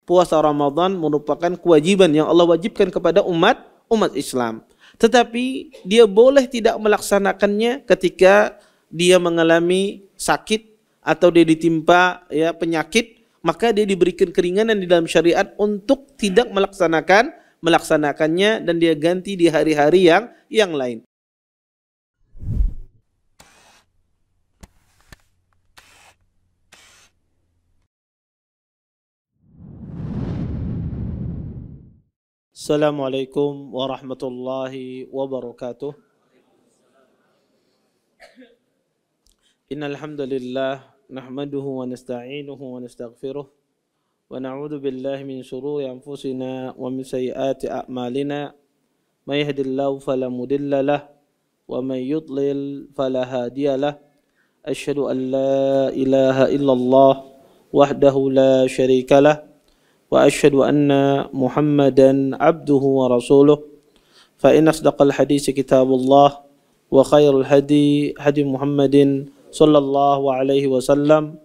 puasa Ramadan merupakan kewajiban yang Allah wajibkan kepada umat Islam. Tetapi dia boleh tidak melaksanakannya ketika dia mengalami sakit atau dia ditimpa penyakit, maka dia diberikan keringanan di dalam syariat untuk tidak melaksanakannya dan dia ganti di hari-hari yang lain. Assalamualaikum warahmatullahi wabarakatuh. Innal hamdalillah nahmaduhu wa nasta'inuhu wa nastaghfiruh wa na'udzu billahi min shururi anfusina wa min sayyiati a'malina. May yahdihillahu fala mudilla lahu wa may yudlil fala hadiya lahu. Asyhadu an la ilaha illallah wahdahu la syarika lahu wa asyhadu anna Muhammadan abduhu wa rasuluh. Fa inna asdaqal hadits kitabullah wa khairul hadi Muhammadin sallallahu alaihi wasallam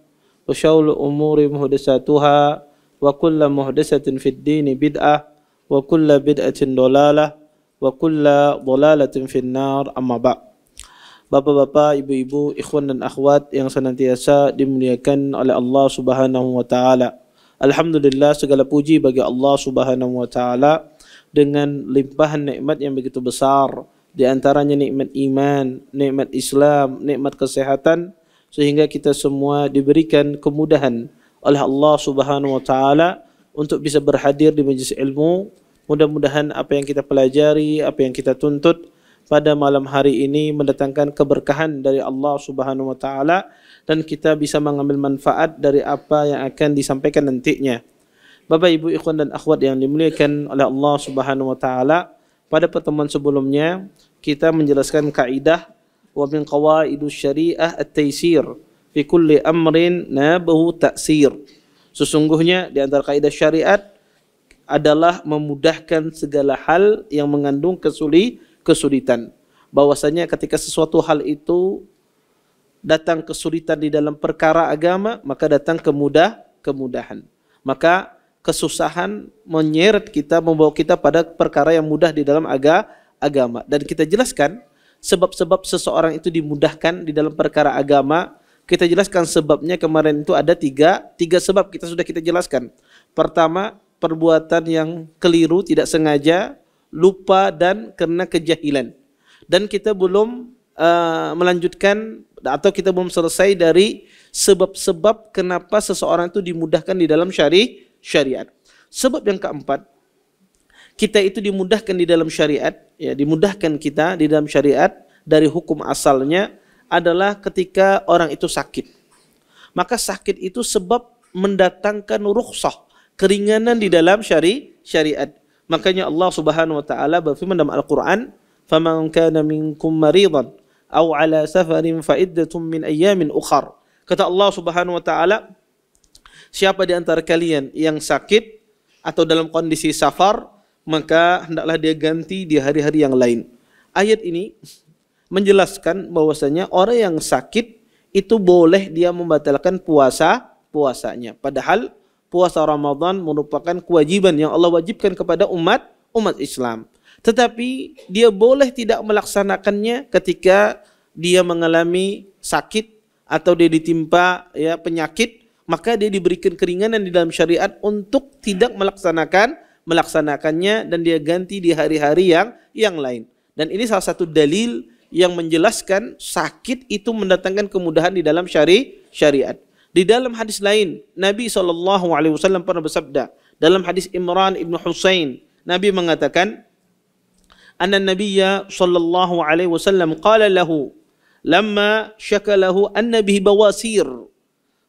wa syarrul umuri muhdatsatuha wa kullu muhdatsatin fid din bid'ah wa kullu bid'atin dhalalah wa kullu dhalalatin finnar. Amma ba'. Bapak-bapak, ibu-ibu, ikhwan dan akhwat yang senantiasa dimuliakan oleh Allah Subhanahu wa taala. Alhamdulillah, segala puji bagi Allah Subhanahu wa taala dengan limpahan nikmat yang begitu besar, di antaranya nikmat iman, nikmat Islam, nikmat kesehatan, sehingga kita semua diberikan kemudahan oleh Allah Subhanahu wa taala untuk bisa berhadir di majelis ilmu. Mudah-mudahan apa yang kita pelajari, apa yang kita tuntut pada malam hari ini mendatangkan keberkahan dari Allah Subhanahu wa taala dan kita bisa mengambil manfaat dari apa yang akan disampaikan nantinya. Bapak, Ibu, ikhwan dan akhwat yang dimuliakan oleh Allah Subhanahu wa taala, pada pertemuan sebelumnya kita menjelaskan kaidah wa min qawaidus syariah at-taysir fi kulli amrin nabahu ta'sir. Sesungguhnya di antara kaidah syariat adalah memudahkan segala hal yang mengandung kesulitan. Bahwasanya ketika sesuatu hal itu datang kesulitan di dalam perkara agama, maka datang kemudahan. Maka kesusahan menyeret kita, membawa kita pada perkara yang mudah di dalam agama. Dan kita jelaskan sebab-sebab seseorang itu dimudahkan di dalam perkara agama. Kita jelaskan sebabnya kemarin itu ada tiga sebab kita jelaskan. Pertama, perbuatan yang keliru, tidak sengaja, lupa dan karena kejahilan. Dan kita belum melanjutkan atau kita belum selesai dari sebab-sebab kenapa seseorang itu dimudahkan di dalam syariat. Sebab yang keempat, kita itu dimudahkan di dalam syariat, dimudahkan kita di dalam syariat dari hukum asalnya adalah ketika orang itu sakit. Maka sakit itu sebab mendatangkan rukhsah, keringanan di dalam syariat. Makanya Allah Subhanahu wa taala berfirman dalam Al-Qur'an, "Faman kana minkum maridan aw ala safarin fa iddatun min ayyamin ukhar." Kata Allah Subhanahu wa taala, siapa di antara kalian yang sakit atau dalam kondisi safar, maka hendaklah dia ganti di hari-hari yang lain. Ayat ini menjelaskan bahwasanya orang yang sakit itu boleh dia membatalkan puasanya. Padahal puasa Ramadan merupakan kewajiban yang Allah wajibkan kepada umat Islam. Tetapi dia boleh tidak melaksanakannya ketika dia mengalami sakit atau dia ditimpa penyakit, maka dia diberikan keringanan di dalam syariat untuk tidak melaksanakannya dan dia ganti di hari-hari yang lain. Dan ini salah satu dalil yang menjelaskan sakit itu mendatangkan kemudahan di dalam syariat. Di dalam hadis lain, Nabi SAW pernah bersabda, dalam hadis Imran ibn Husain, Nabi mengatakan, anna Nabiyya sallallahu alaihi wasallam qala lahu lamma syakalahu anna bihi bawasir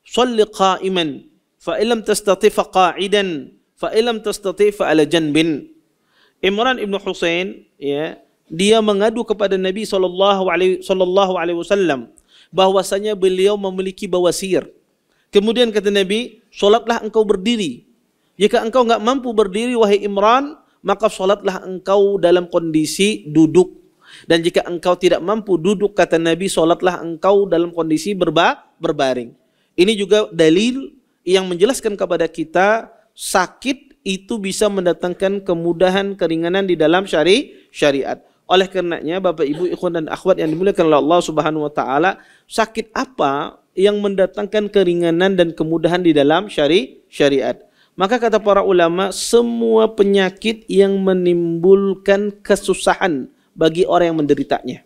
salli qa'iman fa illam tastati fa qa'idan fa illam tastati fa ala janbin. Imran ibn Husain dia mengadu kepada Nabi sallallahu alaihi wasallam bahwasanya beliau memiliki bawasir. Kemudian kata Nabi, salatlah engkau berdiri. Jika engkau enggak mampu berdiri wahai Imran, maka sholatlah engkau dalam kondisi duduk. Dan jika engkau tidak mampu duduk, kata Nabi, sholatlah engkau dalam kondisi berbaring. Ini juga dalil yang menjelaskan kepada kita sakit itu bisa mendatangkan kemudahan, keringanan di dalam syariat. Oleh karenanya Bapak Ibu ikhwan dan akhwat yang dimuliakan oleh Allah Subhanahu wa taala, sakit apa yang mendatangkan keringanan dan kemudahan di dalam syariat? Maka kata para ulama, semua penyakit yang menimbulkan kesusahan bagi orang yang menderitanya.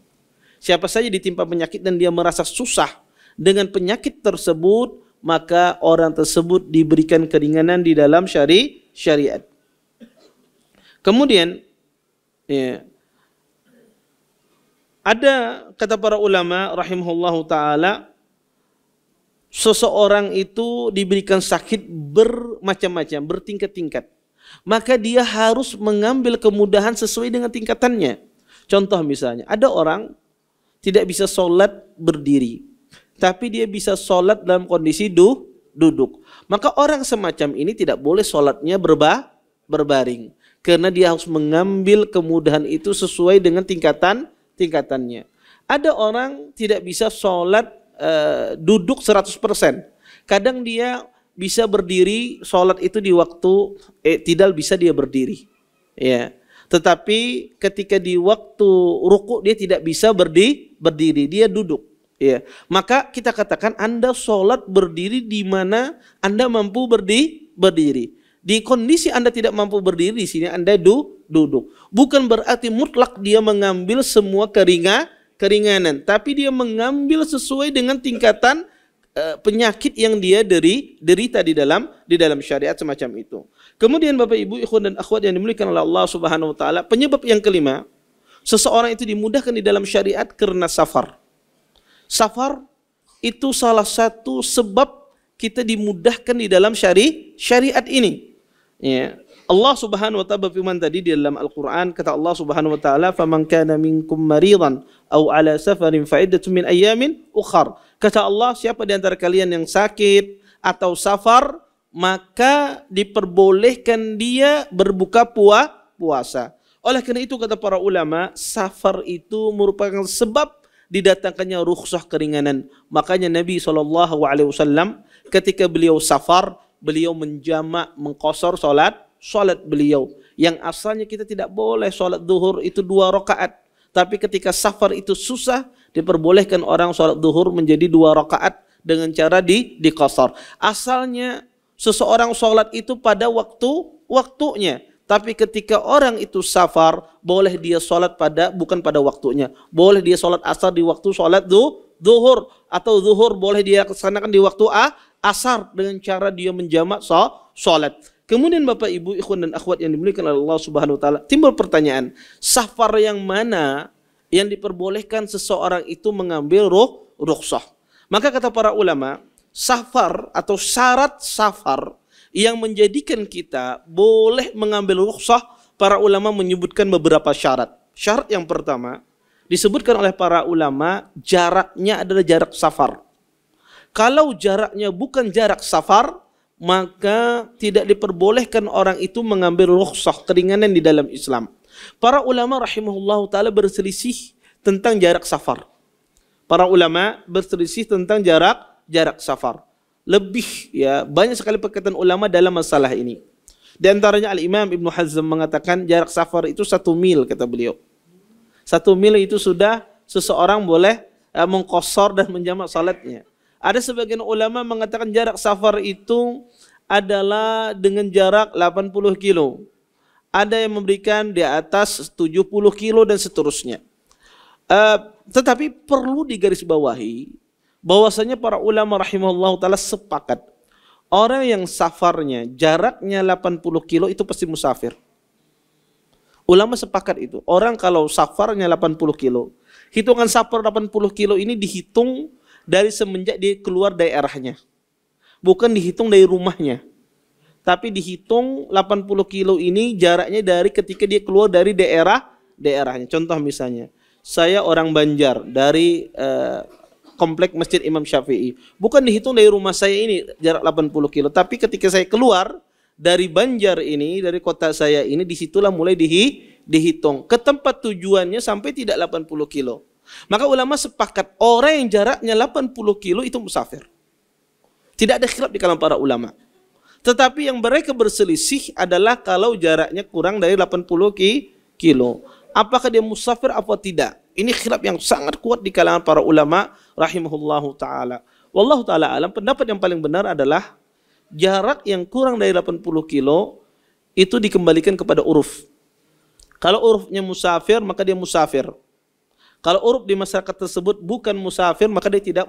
Siapa saja ditimpa penyakit dan dia merasa susah dengan penyakit tersebut, maka orang tersebut diberikan keringanan di dalam syariat. Kemudian ya, ada kata para ulama rahimahullahu taala, seseorang itu diberikan sakit bermacam-macam, bertingkat-tingkat. Maka dia harus mengambil kemudahan sesuai dengan tingkatannya. Contoh misalnya, ada orang tidak bisa sholat berdiri, tapi dia bisa sholat dalam kondisi duduk. Maka orang semacam ini tidak boleh sholatnya berbaring. Karena dia harus mengambil kemudahan itu sesuai dengan tingkatannya. Ada orang tidak bisa sholat duduk 100%. Kadang dia bisa berdiri, sholat itu di waktu tidak bisa dia berdiri. Ya. Tetapi ketika di waktu ruku dia tidak bisa berdiri, dia duduk. Ya. Maka kita katakan Anda sholat berdiri di mana Anda mampu berdiri. Di kondisi Anda tidak mampu berdiri, di sini Anda duduk. Bukan berarti mutlak dia mengambil semua keringanan, tapi dia mengambil sesuai dengan tingkatan penyakit yang dia derita di dalam syariat semacam itu. Kemudian Bapak Ibu ikhwan dan akhwat yang dimuliakan oleh Allah Subhanahu wa taala, penyebab yang kelima, seseorang itu dimudahkan di dalam syariat karena safar. Safar itu salah satu sebab kita dimudahkan di dalam syariat ini. Ya. Allah Subhanahu wa taala berfirman tadi di dalam Al-Qur'an, kata Allah Subhanahu wa taala, "Faman kana minkum maridan aw ala safarin fa iddatun min ayyamin ukhar." Kata Allah, siapa di antara kalian yang sakit atau safar, maka diperbolehkan dia berbuka puasa. Oleh karena itu kata para ulama, safar itu merupakan sebab didatangkannya rukhsah keringanan. Makanya Nabi SAW ketika beliau safar, beliau menjamak, mengqasar salat beliau. Yang asalnya kita tidak boleh salat zuhur itu 2 rakaat. Tapi ketika safar itu susah, diperbolehkan orang salat zuhur menjadi 2 rakaat dengan cara diqasar. Asalnya seseorang salat itu pada waktunya. Tapi ketika orang itu safar, boleh dia salat bukan pada waktunya. Boleh dia salat asar di waktu salat zuhur, atau zuhur boleh dia laksanakan di waktu asar dengan cara dia menjamak salat. Kemudian Bapak Ibu ikhwan dan akhwat yang dimuliakan oleh Allah Subhanahu wa taala, timbul pertanyaan, safar yang mana yang diperbolehkan seseorang itu mengambil rukhsah? Maka kata para ulama, safar atau syarat safar yang menjadikan kita boleh mengambil rukhsah, para ulama menyebutkan beberapa syarat. Syarat yang pertama disebutkan oleh para ulama, jaraknya adalah jarak safar. Kalau jaraknya bukan jarak safar, maka tidak diperbolehkan orang itu mengambil rukhsah, keringanan di dalam Islam. Para ulama rahimahullah ta'ala berselisih tentang jarak safar. Para ulama berselisih tentang jarak safar. Lebih ya, banyak sekali perkataan ulama dalam masalah ini. Di antaranya Al-Imam Ibnu Hazm mengatakan jarak safar itu 1 mil, kata beliau. 1 mil itu sudah seseorang boleh mengqasar dan menjamak salatnya. Ada sebagian ulama mengatakan jarak safar itu adalah dengan jarak 80 kilo. Ada yang memberikan di atas 70 kilo dan seterusnya. Tetapi perlu digarisbawahi bahwasanya para ulama rahimahullah ta'ala sepakat, orang yang safarnya jaraknya 80 kilo itu pasti musafir. Ulama sepakat itu. Orang kalau safarnya 80 kilo, hitungan safar 80 kilo ini dihitung dari semenjak dia keluar daerahnya. Bukan dihitung dari rumahnya. Tapi dihitung 80 kilo ini jaraknya dari ketika dia keluar dari daerahnya. Contoh misalnya, saya orang Banjar dari komplek Masjid Imam Syafi'i. Bukan dihitung dari rumah saya ini jarak 80 kilo. Tapi ketika saya keluar dari Banjar ini, dari kota saya ini, disitulah mulai dihitung. Ke tempat tujuannya sampai tidak 80 kilo. Maka ulama sepakat orang yang jaraknya 80 kilo itu musafir. Tidak ada khilaf di kalangan para ulama. Tetapi yang mereka berselisih adalah kalau jaraknya kurang dari 80 kilo. Apakah dia musafir atau tidak? Ini khilaf yang sangat kuat di kalangan para ulama rahimahullahu taala. Wallahu taala alam, pendapat yang paling benar adalah jarak yang kurang dari 80 kilo itu dikembalikan kepada uruf. Kalau urufnya musafir, maka dia musafir. Kalau uruf di masyarakat tersebut bukan musafir, maka dia tidak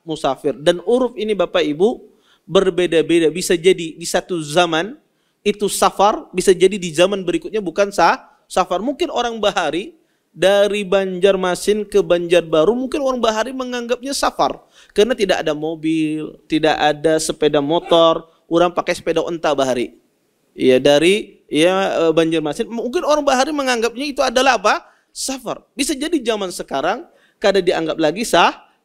musafir. Dan uruf ini Bapak Ibu berbeda-beda. Bisa jadi di satu zaman itu safar, bisa jadi di zaman berikutnya bukan safar. Mungkin orang Bahari dari Banjarmasin ke Banjarbaru, mungkin orang Bahari menganggapnya safar karena tidak ada mobil, tidak ada sepeda motor, orang pakai sepeda onta Bahari. Ya dari Banjarmasin, mungkin orang Bahari menganggapnya itu adalah apa? Safar. Bisa jadi zaman sekarang kada dianggap lagi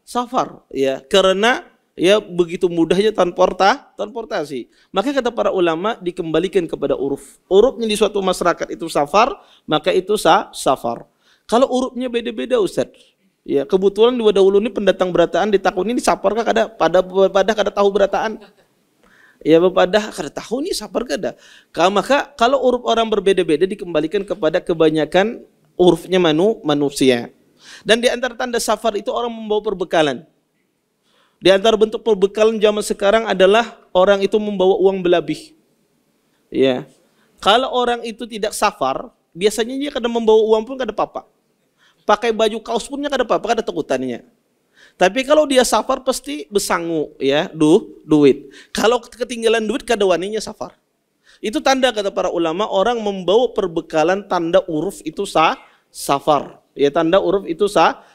safar, ya, karena ya begitu mudahnya transportasi. Maka kata para ulama dikembalikan kepada uruf. Urufnya di suatu masyarakat itu safar, maka itu safar. Kalau urufnya beda-beda Ustaz. Ya, kebetulan di Wadawulu ini pendatang berataan di tahun ini safar kah kada kada tahu berataan. Ya bepadah kada tahu ini safar kada. Maka kalau uruf orang berbeda-beda dikembalikan kepada kebanyakan urufnya manusia. Dan di antara tanda safar itu orang membawa perbekalan. Di antara bentuk perbekalan zaman sekarang adalah orang itu membawa uang belabih. Ya. Kalau orang itu tidak safar, biasanya dia kadang membawa uang pun kada apa-apa. Pakai baju kaos punnya kada apa-apa, kada takutannya. Tapi kalau dia safar pasti besangu, ya, duit. Kalau ketinggalan duit kada waninya safar. Itu tanda kata para ulama orang membawa perbekalan tanda uruf itu safar. Ya, tanda uruf itu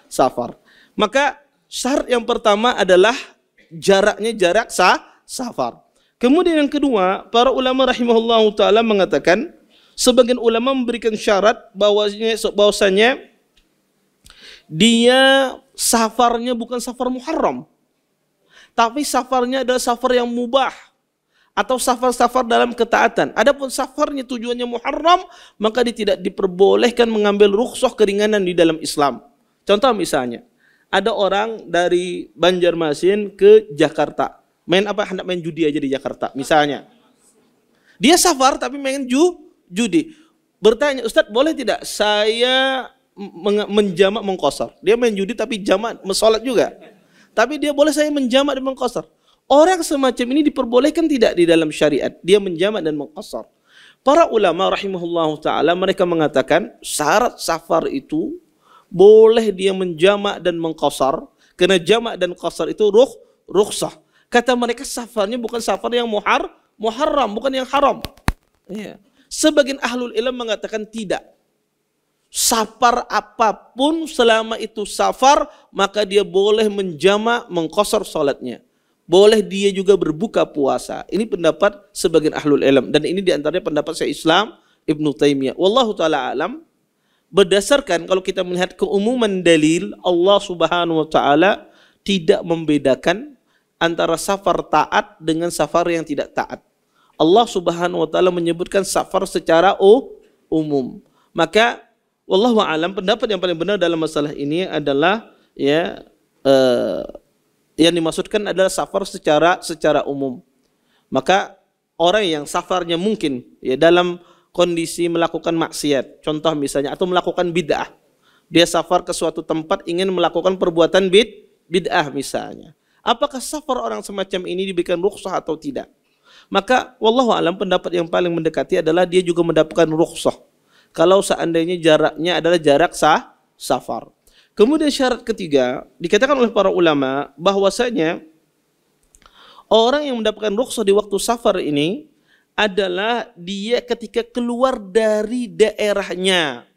safar. Maka syarat yang pertama adalah jaraknya jarak safar. Kemudian yang kedua, para ulama rahimahullahu taala mengatakan, sebagian ulama memberikan syarat bahwasanya dia safarnya bukan safar muharram, tapi safarnya adalah safar yang mubah atau safar-safar dalam ketaatan. Adapun safarnya tujuannya muharram, maka dia tidak diperbolehkan mengambil rukhsah keringanan di dalam Islam. Contoh misalnya, ada orang dari Banjarmasin ke Jakarta. Main apa? Hendak main judi aja di Jakarta misalnya. Dia safar tapi main judi. Bertanya, Ustadz boleh tidak saya menjamak mengqashar? Dia main judi tapi jamak mensolat juga. Tapi dia boleh saya menjamak dan mengqashar. Orang semacam ini diperbolehkan tidak di dalam syariat? Dia menjamak dan mengqashar. Para ulama rahimahullahu ta'ala mereka mengatakan syarat safar itu boleh dia menjamak dan mengqashar, karena jamak dan qashar itu rukhsah. Kata mereka safarnya bukan safar yang muharram, bukan yang haram. Ya. Sebagian ahlul ilm mengatakan tidak. Safar apapun selama itu safar, maka dia boleh menjamak, mengqashar salatnya. Boleh dia juga berbuka puasa. Ini pendapat sebagian ahlul ilm, dan ini diantaranya pendapat Syekh Islam Ibnu Taimiyah. Wallahu taala alam. Berdasarkan kalau kita melihat keumuman dalil, Allah Subhanahu wa taala tidak membedakan antara safar taat dengan safar yang tidak taat. Allah Subhanahu wa taala menyebutkan safar secara umum. Maka wallahu alam, pendapat yang paling benar dalam masalah ini adalah yang dimaksudkan adalah safar secara umum. Maka orang yang safarnya mungkin ya dalam kondisi melakukan maksiat, contoh misalnya, atau melakukan bid'ah. Dia safar ke suatu tempat ingin melakukan perbuatan bid'ah misalnya. Apakah safar orang semacam ini diberikan rukhsah atau tidak? Maka wallahu alam, pendapat yang paling mendekati adalah dia juga mendapatkan rukhsah kalau seandainya jaraknya adalah jarak safar. Kemudian syarat ketiga dikatakan oleh para ulama bahwasanya orang yang mendapatkan rukhsah di waktu safar ini adalah dia ketika keluar dari daerahnya.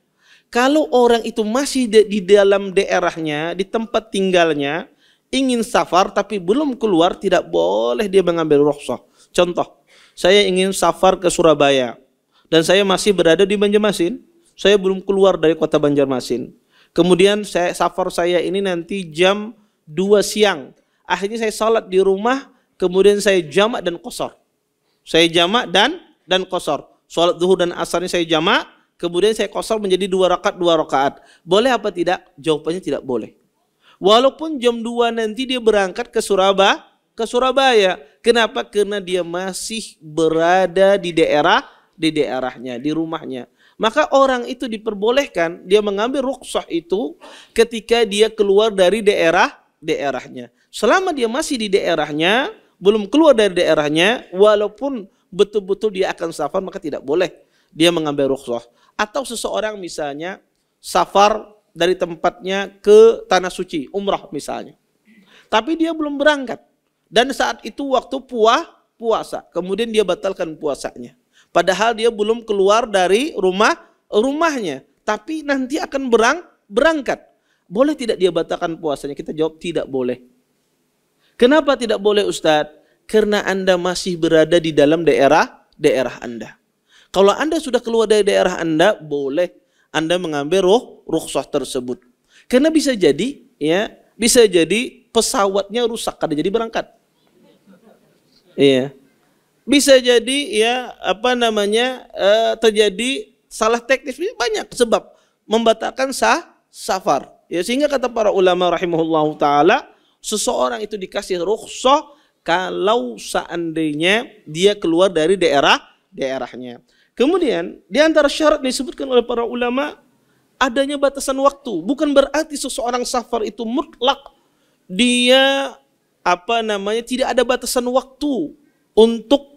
Kalau orang itu masih di dalam daerahnya, di tempat tinggalnya, ingin safar tapi belum keluar, tidak boleh dia mengambil rukhsah. Contoh, saya ingin safar ke Surabaya dan saya masih berada di Banjarmasin, saya belum keluar dari kota Banjarmasin. Kemudian safar saya ini nanti jam 2 siang. Akhirnya saya salat di rumah, kemudian saya jamak dan qashar. Saya jamak dan qashar. Salat zuhur dan asar ini saya jamak, kemudian saya qashar menjadi 2 rakaat. Boleh apa tidak? Jawabannya tidak boleh. Walaupun jam 2 nanti dia berangkat ke Ke Surabaya. Kenapa? Karena dia masih berada di daerahnya, di rumahnya. Maka orang itu diperbolehkan dia mengambil rukhsah itu ketika dia keluar dari daerahnya. Selama dia masih di daerahnya, belum keluar dari daerahnya, walaupun betul-betul dia akan safar, maka tidak boleh dia mengambil rukhsah. Atau seseorang misalnya safar dari tempatnya ke Tanah Suci, umrah misalnya. Tapi dia belum berangkat. Dan saat itu waktu puasa, kemudian dia batalkan puasanya. Padahal dia belum keluar dari rumahnya, tapi nanti akan berangkat. Boleh tidak dia batalkan puasanya? Kita jawab tidak boleh. Kenapa tidak boleh, Ustadz? Karena Anda masih berada di dalam daerah Anda. Kalau Anda sudah keluar dari daerah Anda, boleh Anda mengambil rukhsah tersebut. Karena bisa jadi pesawatnya rusak kada jadi berangkat. Iya. Bisa jadi terjadi salah teknis, banyak sebab membatalkan safar. Ya, sehingga kata para ulama rahimahullahu taala, seseorang itu dikasih rukhsah kalau seandainya dia keluar dari daerahnya. Kemudian di antara syarat disebutkan oleh para ulama adanya batasan waktu. Bukan berarti seseorang safar itu mutlak dia tidak ada batasan waktu untuk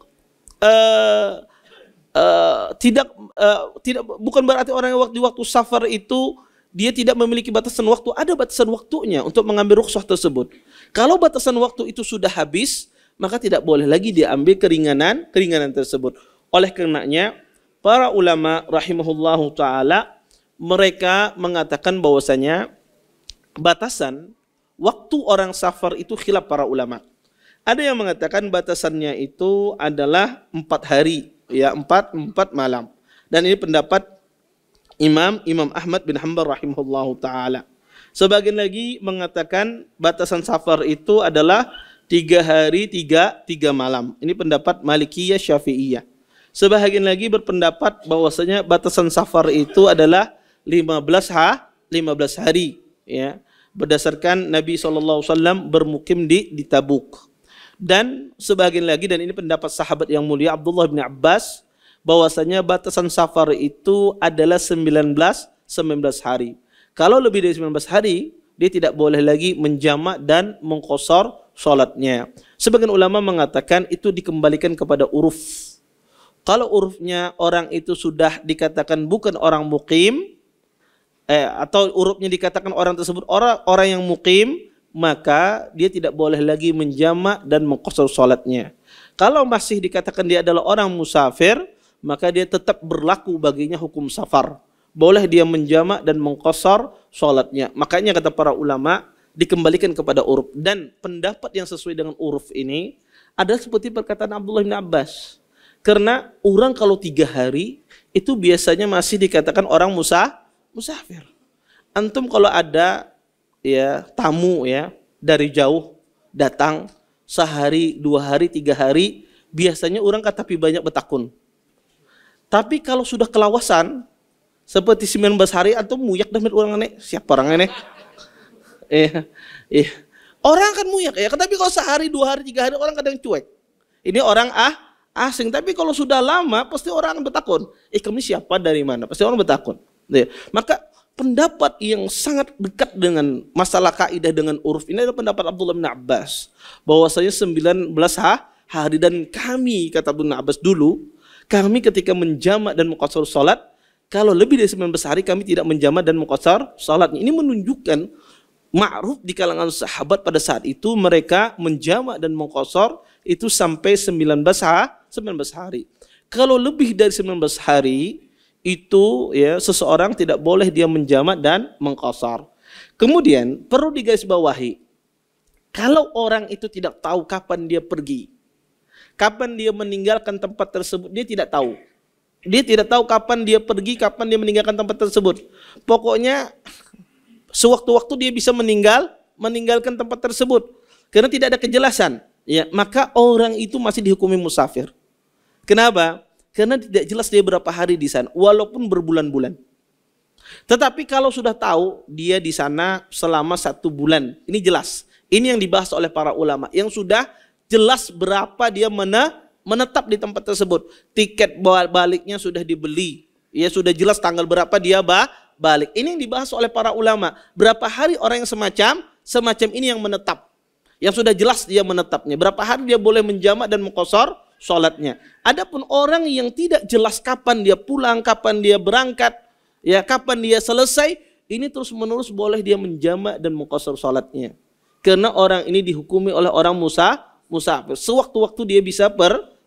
bukan berarti orang yang di waktu safar itu dia tidak memiliki batasan waktu. Ada batasan waktunya untuk mengambil rukhsah tersebut. Kalau batasan waktu itu sudah habis, maka tidak boleh lagi diambil keringanan tersebut. Oleh karenanya para ulama rahimahullahu taala mereka mengatakan bahwasanya batasan waktu orang safar itu khilaf para ulama. Ada yang mengatakan batasannya itu adalah 4 hari, ya 4 malam. Dan ini pendapat Imam Ahmad bin Hanbal rahimahullahu taala. Sebagian lagi mengatakan batasan safar itu adalah 3 hari 3 malam. Ini pendapat Malikiyah Syafi'iyah. Sebagian lagi berpendapat bahwasanya batasan safar itu adalah 15 hari, ya. Berdasarkan Nabi SAW bermukim di Tabuk. Dan sebagian lagi, dan ini pendapat sahabat yang mulia Abdullah bin Abbas, bahwasanya batasan safar itu adalah 19 hari. Kalau lebih dari 19 hari, dia tidak boleh lagi menjamak dan mengqasar salatnya. Sebagian ulama mengatakan itu dikembalikan kepada uruf. Kalau urufnya orang itu sudah dikatakan bukan orang mukim, atau urufnya dikatakan orang tersebut orang yang mukim, maka dia tidak boleh lagi menjamak dan mengqasar salatnya. Kalau masih dikatakan dia adalah orang musafir, maka dia tetap berlaku baginya hukum safar. Boleh dia menjamak dan mengqasar salatnya. Makanya kata para ulama dikembalikan kepada uruf. Dan pendapat yang sesuai dengan uruf ini adalah seperti perkataan Abdullah bin Abbas. Karena orang kalau 3 hari itu biasanya masih dikatakan orang musafir. Antum kalau ada tamu dari jauh datang sehari, 2 hari, 3 hari, biasanya orang katapi banyak betakun. Tapi kalau sudah kelawasan seperti 19 hari antum muyak dah orang aneh, siapa orang aneh? Orang kan muyak ya, tapi kalau sehari, 2 hari, 3 hari orang kadang cuek. Ini orang asing, tapi kalau sudah lama pasti orang betakun. Kamu siapa, dari mana? Pasti orang betakun. Maka pendapat yang sangat dekat dengan masalah kaidah dengan uruf ini adalah pendapat Abdullah bin Abbas, bahwasanya 19 hari. Dan kami, kata Abdullah bin Abbas dulu, kami ketika menjamak dan mengqasar salat, kalau lebih dari 19 hari kami tidak menjamak dan mengqasar salatnya. Ini menunjukkan ma'ruf di kalangan sahabat pada saat itu, mereka menjamak dan mengqasar itu sampai 19 hari. Kalau lebih dari 19 hari itu seseorang tidak boleh dia menjamak dan mengqasar. Kemudian perlu digarisbawahi, kalau orang itu tidak tahu kapan dia pergi, kapan dia meninggalkan tempat tersebut, dia tidak tahu. Dia tidak tahu kapan dia pergi, kapan dia meninggalkan tempat tersebut. Pokoknya sewaktu-waktu dia bisa meninggalkan tempat tersebut karena tidak ada kejelasan. Maka orang itu masih dihukumi musafir. Kenapa? Karena tidak jelas dia berapa hari di sana, walaupun berbulan-bulan. Tetapi kalau sudah tahu dia di sana selama 1 bulan, ini jelas. Ini yang dibahas oleh para ulama yang sudah jelas berapa dia menetap di tempat tersebut. Tiket baliknya sudah dibeli. Ya sudah jelas tanggal berapa dia balik. Ini yang dibahas oleh para ulama. Berapa hari orang yang semacam ini yang menetap. Yang sudah jelas dia menetapnya. Berapa hari dia boleh menjamak dan mengqashar sholatnya. Adapun orang yang tidak jelas kapan dia pulang, kapan dia berangkat, ya kapan dia selesai, ini terus menerus boleh dia menjamak dan mengqashar sholatnya. Karena orang ini dihukumi oleh orang musafir. Sewaktu-waktu dia bisa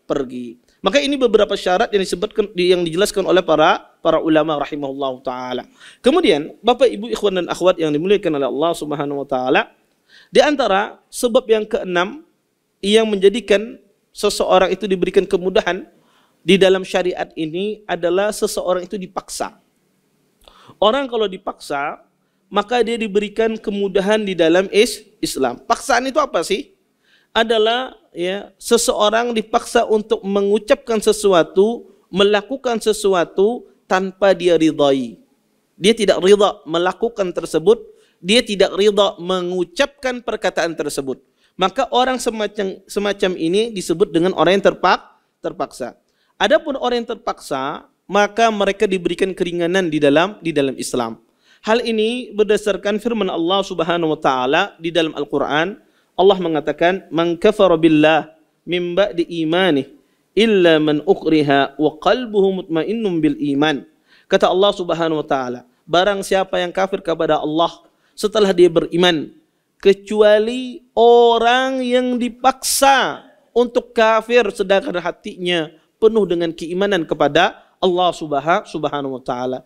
pergi. Maka ini beberapa syarat yang disebutkan, yang dijelaskan oleh para ulama rahimahullah taala. Kemudian Bapak Ibu ikhwan dan akhwat yang dimuliakan oleh Allah Subhanahu wa taala, di antara sebab yang keenam yang menjadikan seseorang itu diberikan kemudahan di dalam syariat ini adalah seseorang itu dipaksa. Orang kalau dipaksa, maka dia diberikan kemudahan di dalam Islam. Paksaan itu apa sih? Adalah ya seseorang dipaksa untuk mengucapkan sesuatu, melakukan sesuatu tanpa dia ridai. Dia tidak ridha melakukan tersebut, dia tidak ridha mengucapkan perkataan tersebut. Maka orang semacam ini disebut dengan orang yang terpaksa. Adapun orang yang terpaksa, maka mereka diberikan keringanan di dalam Islam. Hal ini berdasarkan firman Allah Subhanahu wa taala di dalam Al-Qur'an. Allah mengatakan, "Man kafara billah min ba'di imanih illa man ukriha wa qalbuhu mutmainnun bil iman." Kata Allah Subhanahu wa taala, barang siapa yang kafir kepada Allah setelah dia beriman, kecuali orang yang dipaksa untuk kafir sedangkan hatinya penuh dengan keimanan kepada Allah Subhanahu wa taala.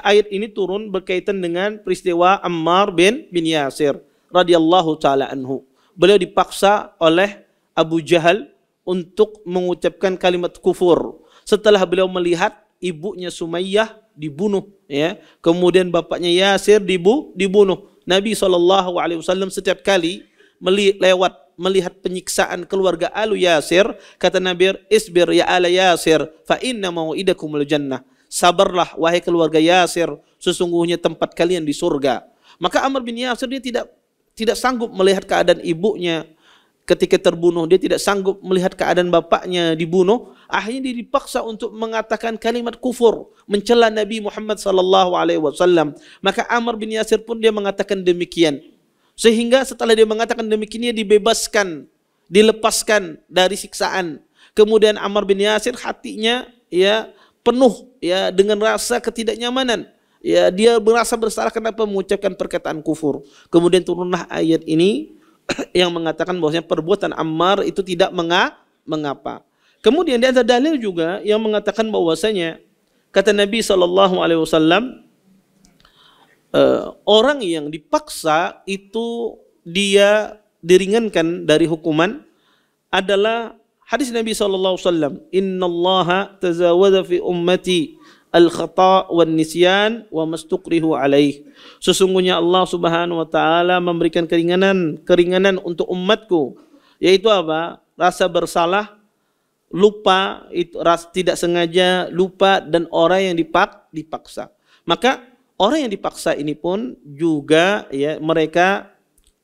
Ayat ini turun berkaitan dengan peristiwa Ammar bin Yasir radhiyallahu taala anhu. Beliau dipaksa oleh Abu Jahal untuk mengucapkan kalimat kufur. Setelah beliau melihat ibunya Sumayyah dibunuh, ya, kemudian bapaknya Yasir dibunuh. Nabi SAW setiap kali melihat penyiksaan keluarga Alu Yasir, kata Nabi, "Isbir ya ala Yasir, fa inna mau'idakumul jannah." Sabarlah wahai keluarga Yasir, sesungguhnya tempat kalian di surga. Maka Ammar bin Yasir dia tidak sanggup melihat keadaan ibunya ketika terbunuh, dia tidak sanggup melihat keadaan bapaknya dibunuh. Akhirnya dia dipaksa untuk mengatakan kalimat kufur, mencela Nabi Muhammad SAW. Maka Ammar bin Yasir pun dia mengatakan demikian. Sehingga setelah dia mengatakan demikian, dia dibebaskan, dilepaskan dari siksaan. Kemudian Ammar bin Yasir hatinya ya penuh ya dengan rasa ketidaknyamanan. Ya, dia merasa bersalah kenapa mengucapkan perkataan kufur. Kemudian turunlah ayat ini yang mengatakan bahwasanya perbuatan Ammar itu tidak mengapa. Kemudian ada dalil juga yang mengatakan bahwasanya kata Nabi SAW, orang yang dipaksa itu dia diringankan dari hukuman adalah hadis Nabi SAW. Innallaha tazawadha fi ummati al-khata' wan nisyan wa mastukrihu alaih. Sesungguhnya Allah Subhanahu wa taala memberikan keringanan untuk umatku, yaitu apa? Rasa bersalah, lupa, itu tidak sengaja, lupa, dan orang yang dipaksa. Maka orang yang dipaksa ini pun juga ya mereka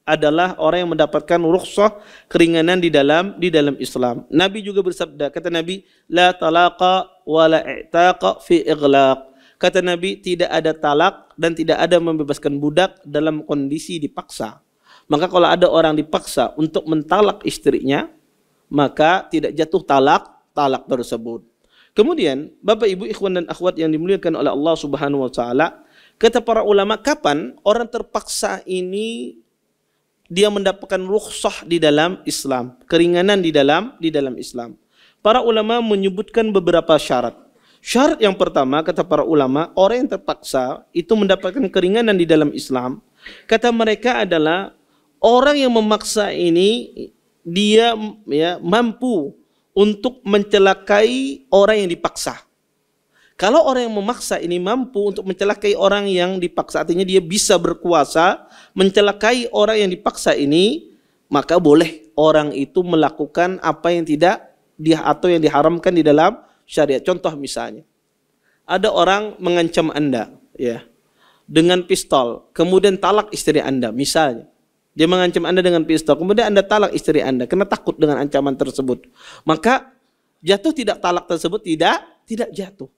adalah orang yang mendapatkan rukhsah, keringanan di dalam Islam. Nabi juga bersabda, kata Nabi, la talaqa wa la i'taqa fi ighlaq. Kata Nabi, tidak ada talak dan tidak ada membebaskan budak dalam kondisi dipaksa. Maka kalau ada orang dipaksa untuk mentalak istrinya, maka tidak jatuh talak tersebut. Kemudian, Bapak Ibu ikhwan dan akhwat yang dimuliakan oleh Allah Subhanahu wa taala, kata para ulama, kapan orang terpaksa ini dia mendapatkan rukhsah di dalam Islam, keringanan di dalam Islam? Para ulama menyebutkan beberapa syarat. Syarat yang pertama, kata para ulama, orang yang terpaksa itu mendapatkan keringanan di dalam Islam, kata mereka adalah orang yang memaksa ini dia ya mampu untuk mencelakai orang yang dipaksa. Kalau orang yang memaksa ini mampu untuk mencelakai orang yang dipaksa, artinya dia bisa berkuasa mencelakai orang yang dipaksa ini, maka boleh orang itu melakukan apa yang tidak atau yang diharamkan di dalam syariat. Contoh misalnya, ada orang mengancam Anda ya dengan pistol, kemudian talak istri Anda misalnya. Dia mengancam Anda dengan pistol, kemudian Anda talak istri Anda karena takut dengan ancaman tersebut. Maka jatuh tidak talak tersebut tidak jatuh.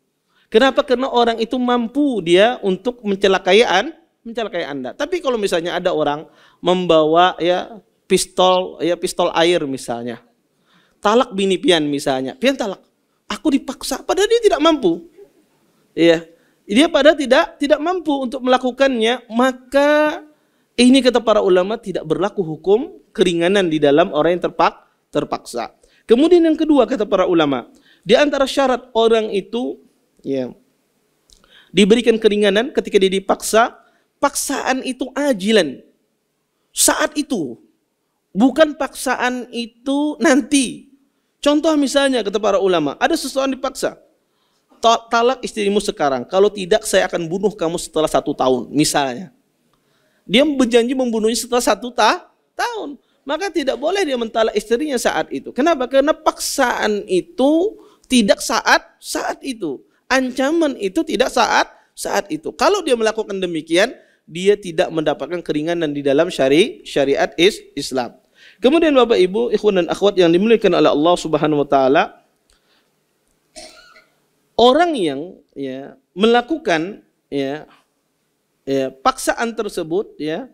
Kenapa? Karena orang itu mampu dia untuk mencelakai Anda. Tapi kalau misalnya ada orang membawa pistol air misalnya, talak bini pian misalnya, pian talak, aku dipaksa, padahal dia tidak mampu. Ya, dia padahal tidak mampu untuk melakukannya, maka ini kata para ulama tidak berlaku hukum keringanan di dalam orang yang terpaksa. Kemudian yang kedua kata para ulama, di antara syarat orang itu diberikan keringanan ketika dia dipaksa, paksaan itu ajilan, saat itu, bukan paksaan itu nanti. Contoh misalnya kata para ulama, ada seseorang dipaksa, talak istrimu sekarang, kalau tidak saya akan bunuh kamu setelah 1 tahun misalnya. Dia berjanji membunuhnya setelah 1 tahun, maka tidak boleh dia mentalak istrinya saat itu. Kenapa? Karena paksaan itu tidak saat itu. Ancaman itu tidak saat itu. Kalau dia melakukan demikian, dia tidak mendapatkan keringanan di dalam syariat Islam. Kemudian Bapak Ibu, ikhwan dan akhwat yang dimuliakan oleh Allah Subhanahu wa taala, orang yang melakukan paksaan tersebut dia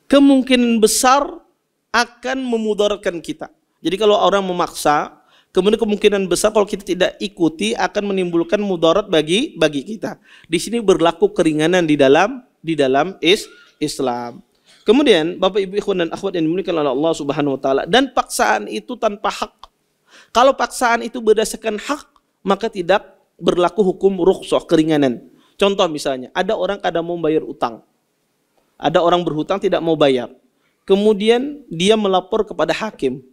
kemungkinan besar akan memudaratkan kita. Jadi kalau orang memaksa, kemudian kemungkinan besar kalau kita tidak ikuti akan menimbulkan mudarat bagi kita. Di sini berlaku keringanan di dalam Islam. Kemudian Bapak Ibu ikhwan dan akhwat yang dimuliakan oleh Allah Subhanahu wa taala, dan paksaan itu tanpa hak. Kalau paksaan itu berdasarkan hak, maka tidak berlaku hukum rukhsah, keringanan. Contoh misalnya, ada orang kadang mau bayar utang. Ada orang berhutang tidak mau bayar. Kemudian dia melapor kepada hakim.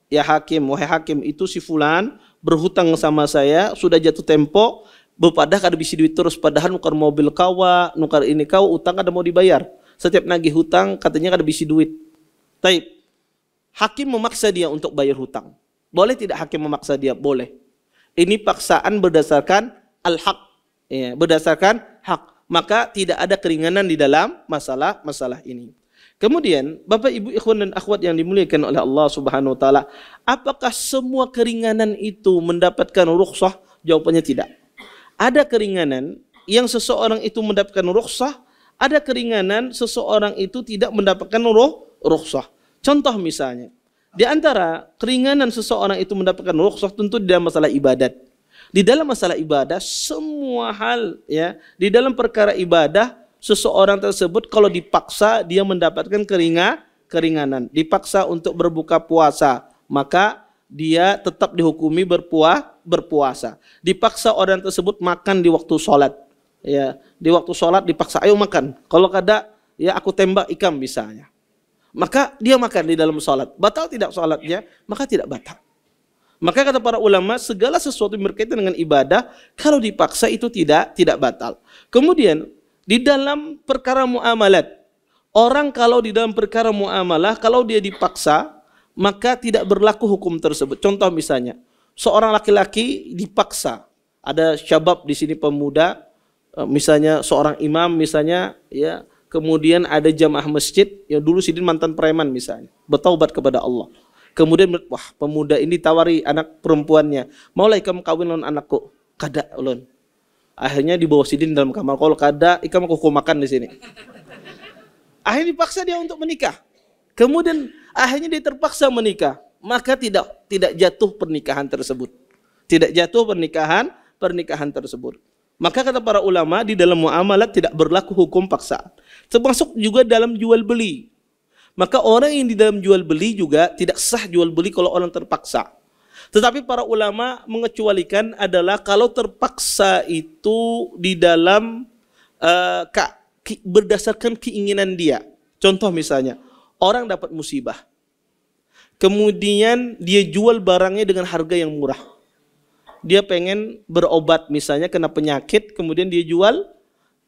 Ya hakim, wahai hakim, itu si fulan berhutang sama saya, sudah jatuh tempo, bepadah kada bisi duit terus, padahal nukar mobil kawa, nukar ini kawa, utang kada mau dibayar. Setiap nagih hutang katanya kada bisi duit. Taib. Hakim memaksa dia untuk bayar hutang. Boleh tidak hakim memaksa dia? Boleh. Ini paksaan berdasarkan al-haq. Berdasarkan hak. Maka tidak ada keringanan di dalam masalah ini. Kemudian, Bapak Ibu ikhwan dan akhwat yang dimuliakan oleh Allah Subhanahu wa taala, apakah semua keringanan itu mendapatkan rukhsah? Jawabannya tidak. Ada keringanan yang seseorang itu mendapatkan rukhsah, ada keringanan seseorang itu tidak mendapatkan rukhsah. Contoh misalnya, di antara keringanan seseorang itu mendapatkan rukhsah tentu di dalam masalah ibadat. Di dalam masalah ibadah, semua hal di dalam perkara ibadah, seseorang tersebut kalau dipaksa dia mendapatkan keringanan. Dipaksa untuk berbuka puasa, maka dia tetap dihukumi berpuasa. Dipaksa orang tersebut makan di waktu sholat. Di waktu sholat dipaksa, ayo makan. Kalau kada, aku tembak ikam misalnya. Maka dia makan di dalam sholat. Batal tidak sholatnya? Maka tidak batal. Maka kata para ulama, segala sesuatu yang berkaitan dengan ibadah, kalau dipaksa itu tidak batal. Kemudian, di dalam perkara muamalat, orang kalau di dalam perkara muamalah, kalau dia dipaksa, maka tidak berlaku hukum tersebut. Contoh misalnya, seorang laki-laki dipaksa, ada syabab di sini pemuda, misalnya seorang imam misalnya, kemudian ada jamaah masjid yang dulu sidin mantan preman misalnya, bertaubat kepada Allah. Kemudian wah, pemuda ini tawari anak perempuannya, maulah kamu kawin lawan anakku, kada ulun. Akhirnya dibawa sidin dalam kamar, kalau kada ikam aku makan di sini. Akhirnya dipaksa dia untuk menikah. Kemudian akhirnya dia terpaksa menikah, maka tidak jatuh pernikahan tersebut. Tidak jatuh pernikahan tersebut. Maka kata para ulama, di dalam muamalat tidak berlaku hukum paksaan. Termasuk juga dalam jual beli. Maka orang yang di dalam jual beli juga tidak sah jual beli kalau orang terpaksa. Tetapi para ulama mengecualikan adalah kalau terpaksa itu di dalam berdasarkan keinginan dia. Contoh misalnya, orang dapat musibah. Kemudian dia jual barangnya dengan harga yang murah. Dia pengen berobat misalnya kena penyakit, kemudian dia jual,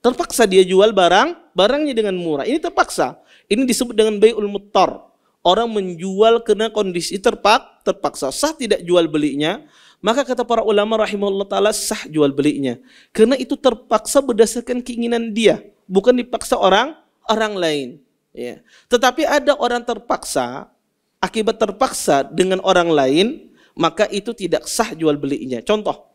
terpaksa dia jual barangnya dengan murah. Ini terpaksa. Ini disebut dengan bai'ul muttar. orang menjual karena kondisi terpaksa, sah tidak jual belinya? Maka kata para ulama rahimahullah ta'ala sah jual belinya. Karena itu terpaksa berdasarkan keinginan dia, bukan dipaksa orang lain. Ya. Tetapi ada orang terpaksa, akibat terpaksa dengan orang lain, maka itu tidak sah jual belinya. Contoh,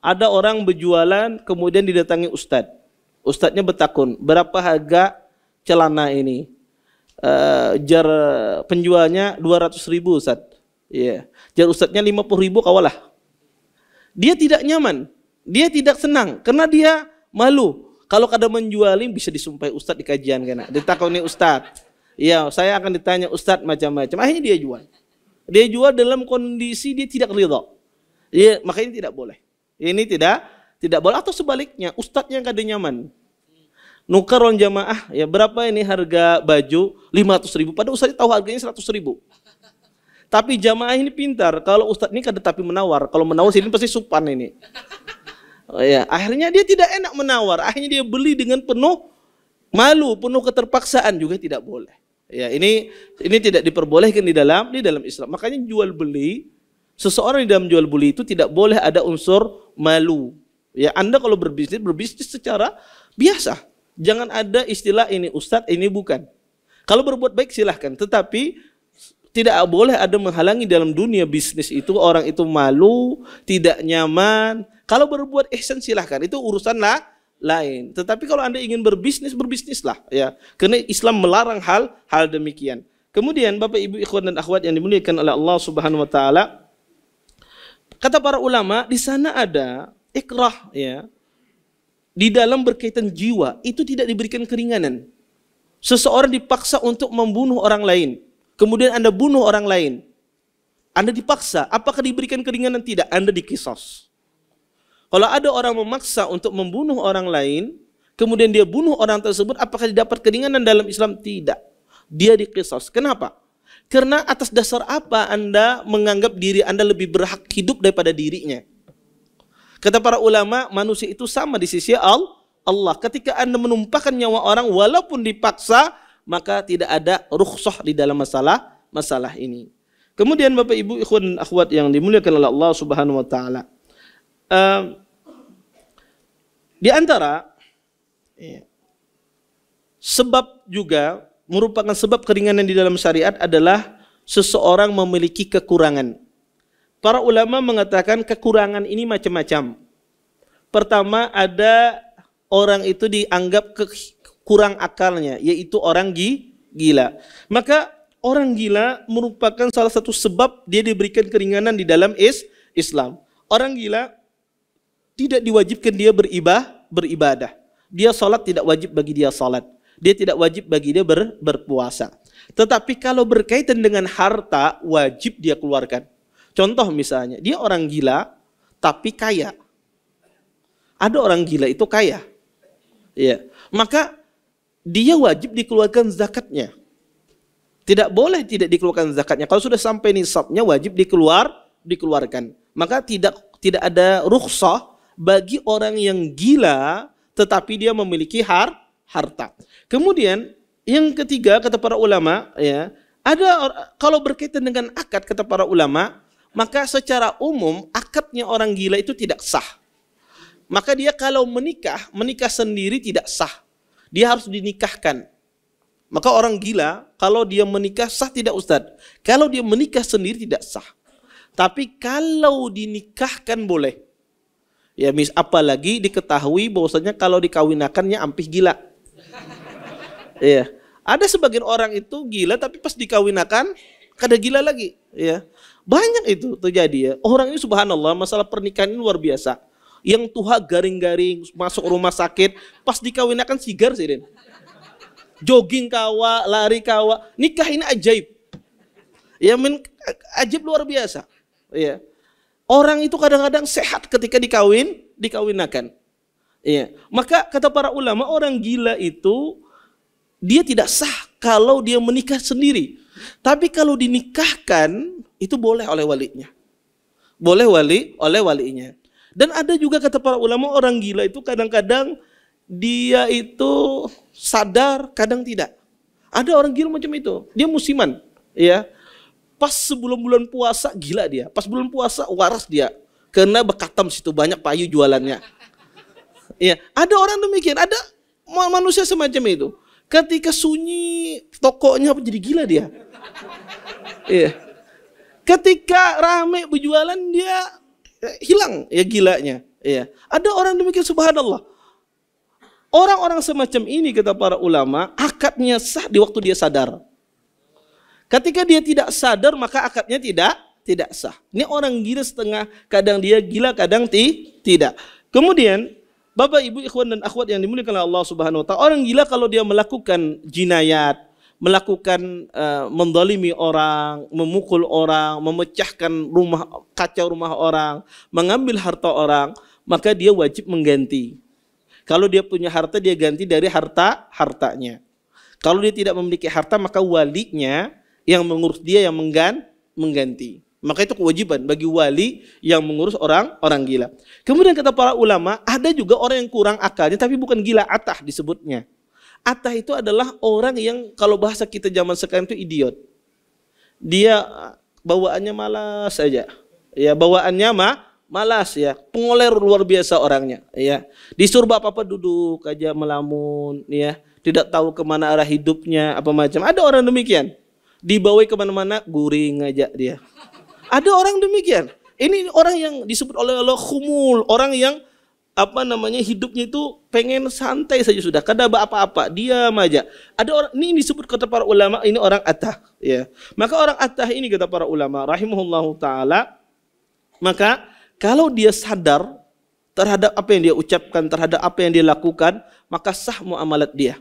ada orang berjualan kemudian didatangi ustadz. Ustadznya bertakun, berapa harga celana ini? Jar penjualnya 200.000 Ustaz. Ya. Jar ustadznya 50.000, kawalah. Dia tidak nyaman, dia tidak senang karena dia malu. Kalau kada menjualin bisa disumpahi ustadz di kajian kena. Ditakoni ustadz. Ya, saya akan ditanya ustadz macam-macam. Akhirnya dia jual. Dia jual dalam kondisi dia tidak ridha. Ya, makanya tidak boleh. Ini tidak boleh, atau sebaliknya, ustadznya kada nyaman. Nukar orang jamaah, ya berapa ini harga baju? 500.000. Padahal ustadz tahu harganya 100.000. Tapi jamaah ini pintar, kalau ustadz ini kada tapi menawar. Kalau menawar sini pasti supan ini. Oh, ya, akhirnya dia tidak enak menawar. Akhirnya dia beli dengan penuh malu, penuh keterpaksaan, juga tidak boleh. Ya, ini tidak diperbolehkan di dalam Islam. Makanya jual beli, seseorang di dalam jual beli itu tidak boleh ada unsur malu. Ya, Anda kalau berbisnis secara biasa. Jangan ada istilah ini ustadz, ini bukan. Kalau berbuat baik silahkan, tetapi tidak boleh ada menghalangi dalam dunia bisnis itu. Orang itu malu, tidak nyaman. Kalau berbuat ihsan silahkan, itu urusan lain. Tetapi kalau Anda ingin berbisnis, berbisnislah, ya. Karena Islam melarang hal demikian. Kemudian Bapak Ibu ikhwan dan akhwat yang dimuliakan oleh Allah Subhanahu wa taala, kata para ulama, di sana ada ikrah, ya. Di dalam berkaitan jiwa itu tidak diberikan keringanan. Seseorang dipaksa untuk membunuh orang lain, kemudian Anda bunuh orang lain. Anda dipaksa, apakah diberikan keringanan? Tidak, Anda dikisos. Kalau ada orang memaksa untuk membunuh orang lain, kemudian dia bunuh orang tersebut, apakah didapat keringanan dalam Islam? Tidak. Dia dikisos. Kenapa? Karena atas dasar apa Anda menganggap diri Anda lebih berhak hidup daripada dirinya? Kata para ulama, manusia itu sama di sisi Allah. Ketika Anda menumpahkan nyawa orang walaupun dipaksa, maka tidak ada rukhsah di dalam masalah ini. Kemudian Bapak Ibu ikhwan dan akhwat yang dimuliakan oleh Allah Subhanahu wa taala, di antara sebab juga merupakan sebab keringanan di dalam syariat adalah seseorang memiliki kekurangan. Para ulama mengatakan kekurangan ini macam-macam. Pertama, ada orang itu dianggap kurang akalnya, yaitu orang gila. Maka orang gila merupakan salah satu sebab dia diberikan keringanan di dalam Islam. Orang gila tidak diwajibkan dia beribadah. Dia salat tidak wajib bagi dia salat. Dia tidak wajib bagi dia berpuasa. Tetapi kalau berkaitan dengan harta, wajib dia keluarkan. Contoh misalnya, dia orang gila tapi kaya. Ada orang gila itu kaya. Ya, maka dia wajib dikeluarkan zakatnya. Tidak boleh tidak dikeluarkan zakatnya. Kalau sudah sampai nisabnya wajib dikeluarkan. Maka tidak ada rukhsah bagi orang yang gila tetapi dia memiliki harta. Kemudian yang ketiga kata para ulama, ya, kalau berkaitan dengan akad kata para ulama, maka secara umum akadnya orang gila itu tidak sah. Maka dia kalau menikah sendiri tidak sah. Dia harus dinikahkan. Maka orang gila kalau dia menikah sah tidak Ustadz? Kalau dia menikah sendiri tidak sah. Tapi kalau dinikahkan boleh. Ya, apalagi diketahui bahwasanya kalau dikawinakannya ampih gila. Ya, ada sebagian orang itu gila tapi pas dikawinakan kada gila lagi, ya. Banyak itu terjadi, ya. Orang ini subhanallah masalah pernikahan ini luar biasa. Yang tua garing-garing masuk rumah sakit, pas dikawinakan sigar sih, Den. Jogging kawa, lari kawa, nikah ini ajaib. Ya, ajaib luar biasa. Ya. Orang itu kadang-kadang sehat ketika dikawinakan. Ya. Maka kata para ulama, orang gila itu dia tidak sah kalau dia menikah sendiri. Tapi kalau dinikahkan itu boleh oleh walinya. Boleh oleh walinya. Dan ada juga kata para ulama orang gila itu kadang-kadang dia itu sadar, kadang tidak. Ada orang gila macam itu, dia musiman. Ya, pas sebelum bulan puasa gila dia. Pas bulan puasa waras dia. Karena bekatam situ banyak payu jualannya. Iya, ada orang demikian, ada manusia semacam itu. Ketika sunyi tokonya jadi gila dia. Iya. Ketika rame berjualan dia hilang ya gilanya. Iya. Ada orang demikian, subhanallah. Orang-orang semacam ini kata para ulama, akadnya sah di waktu dia sadar. Ketika dia tidak sadar maka akadnya tidak sah. Ini orang gila setengah, kadang dia gila, kadang tidak. Kemudian Bapak Ibu ikhwan dan akhwat yang dimuliakan oleh Allah Subhanahu wa taala, orang gila kalau dia melakukan jinayat, melakukan mendolimi orang, memukul orang, memecahkan kaca rumah orang, mengambil harta orang, maka dia wajib mengganti. Kalau dia punya harta, dia ganti dari hartanya. Kalau dia tidak memiliki harta, maka walinya yang mengurus dia yang mengganti. Maka itu kewajiban bagi wali yang mengurus orang gila. Kemudian kata para ulama, ada juga orang yang kurang akalnya tapi bukan gila, atah disebutnya. Atah itu adalah orang yang kalau bahasa kita zaman sekarang itu idiot. Dia bawaannya malas saja. Ya, bawaannya malas ya. Pengoler luar biasa orangnya, ya. Disuruh apa-apa duduk aja melamun, ya. Tidak tahu kemana arah hidupnya, apa macam. Ada orang demikian. Dibawa kemana-mana guring aja dia. Ada orang demikian. Ini orang yang disebut oleh Allah khumul, orang yang hidupnya itu pengen santai saja sudah, kada apa-apa, diam aja. Ada orang ini disebut kata para ulama ini orang atah, ya. Maka orang atah ini kata para ulama rahimahullahu taala, maka kalau dia sadar terhadap apa yang dia ucapkan, terhadap apa yang dia lakukan, maka sah muamalat dia.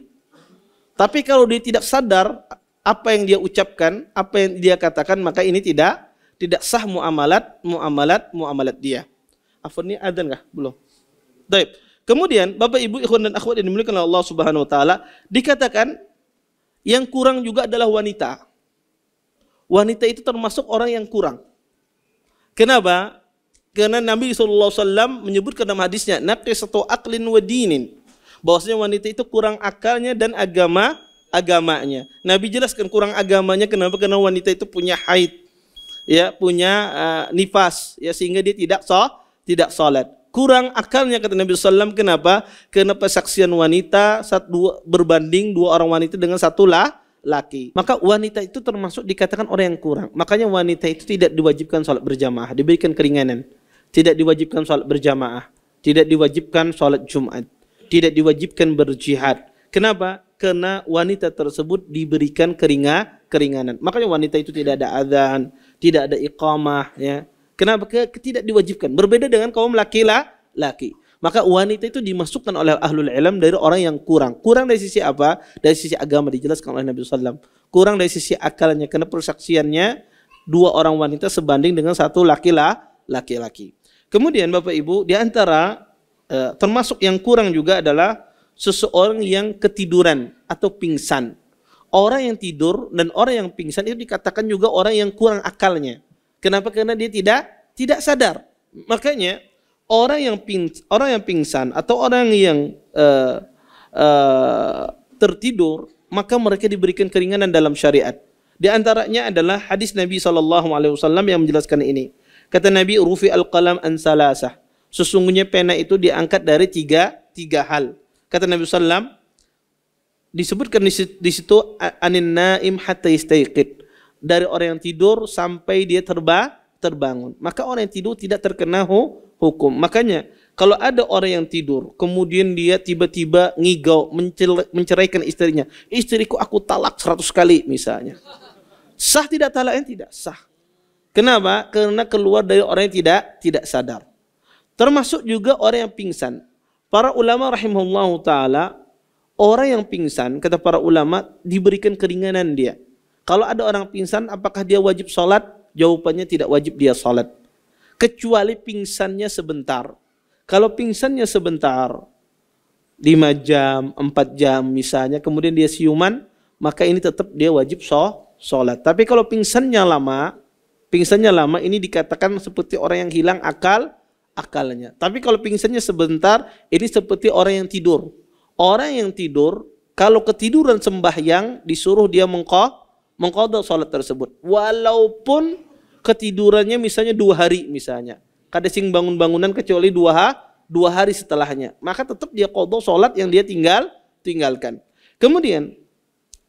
Tapi kalau dia tidak sadar apa yang dia ucapkan, apa yang dia katakan, maka ini tidak sah muamalat dia. Afwan, ini adzan kah? Belum. Baik. Kemudian Bapak Ibu ikhwan dan akhwat yang dimuliakan oleh Allah Subhanahu wa taala, dikatakan yang kurang juga adalah wanita. Wanita itu termasuk orang yang kurang. Kenapa? Karena Nabi SAW menyebutkan dalam hadisnya, naqisatu aqlin wa dinin, bahwasanya wanita itu kurang akalnya dan agamanya. Nabi jelaskan kurang agamanya kenapa? Karena wanita itu punya haid, ya, punya nifas, ya, sehingga dia tidak salat. Kurang akalnya kata Nabi SAW, kenapa? Karena persaksian wanita berbanding 2 orang wanita dengan 1 laki. Maka wanita itu termasuk dikatakan orang yang kurang. Makanya wanita itu tidak diwajibkan salat berjamaah, diberikan keringanan. Tidak diwajibkan salat berjamaah, tidak diwajibkan salat Jumat, tidak diwajibkan berjihad. Kenapa? Karena wanita tersebut diberikan keringanan. Makanya wanita itu tidak ada adzan, tidak ada iqamah, ya. Kenapa? Tidak diwajibkan. Berbeda dengan kaum laki-laki. Maka wanita itu dimasukkan oleh ahlul ilm dari orang yang kurang. Kurang dari sisi apa? Dari sisi agama dijelaskan oleh Nabi SAW. Kurang dari sisi akalnya, karena persaksiannya 2 orang wanita sebanding dengan 1 laki-laki. Kemudian Bapak Ibu, di antara termasuk yang kurang juga adalah seseorang yang ketiduran atau pingsan. Orang yang tidur dan orang yang pingsan itu dikatakan juga orang yang kurang akalnya. Kenapa? Karena dia tidak sadar. Makanya orang yang pingsan atau orang yang tertidur, maka mereka diberikan keringanan dalam syariat. Di antaranya adalah hadis Nabi SAW yang menjelaskan ini. Kata Nabi, rufi al-qalam an salasah. Sesungguhnya pena itu diangkat dari tiga hal. Kata Nabi SAW, disebutkan di situ anin naim hatta yastayqid. Dari orang yang tidur sampai dia terbangun. Maka orang yang tidur tidak terkena hukum. Makanya kalau ada orang yang tidur, kemudian dia tiba-tiba ngigau, menceraikan istrinya. Istriku aku talak 100 kali misalnya. Sah tidak talaknya? Tidak sah. Kenapa? Karena keluar dari orang yang tidak sadar. Termasuk juga orang yang pingsan. Para ulama rahimahullahu ta'ala, orang yang pingsan, kata para ulama, diberikan keringanan dia. Kalau ada orang pingsan, apakah dia wajib sholat? Jawabannya tidak wajib dia sholat. Kecuali pingsannya sebentar. Kalau pingsannya sebentar, 5 jam, 4 jam misalnya, kemudian dia siuman, maka ini tetap dia wajib sholat. Tapi kalau pingsannya lama ini dikatakan seperti orang yang hilang akalnya. Tapi kalau pingsannya sebentar, ini seperti orang yang tidur. Orang yang tidur, kalau ketiduran sembahyang, disuruh dia mengqadha salat tersebut. Walaupun ketidurannya misalnya 2 hari misalnya. Kada sing bangun-bangunan kecuali 2 hari setelahnya. Maka tetap dia qadha salat yang dia tinggalkan. Kemudian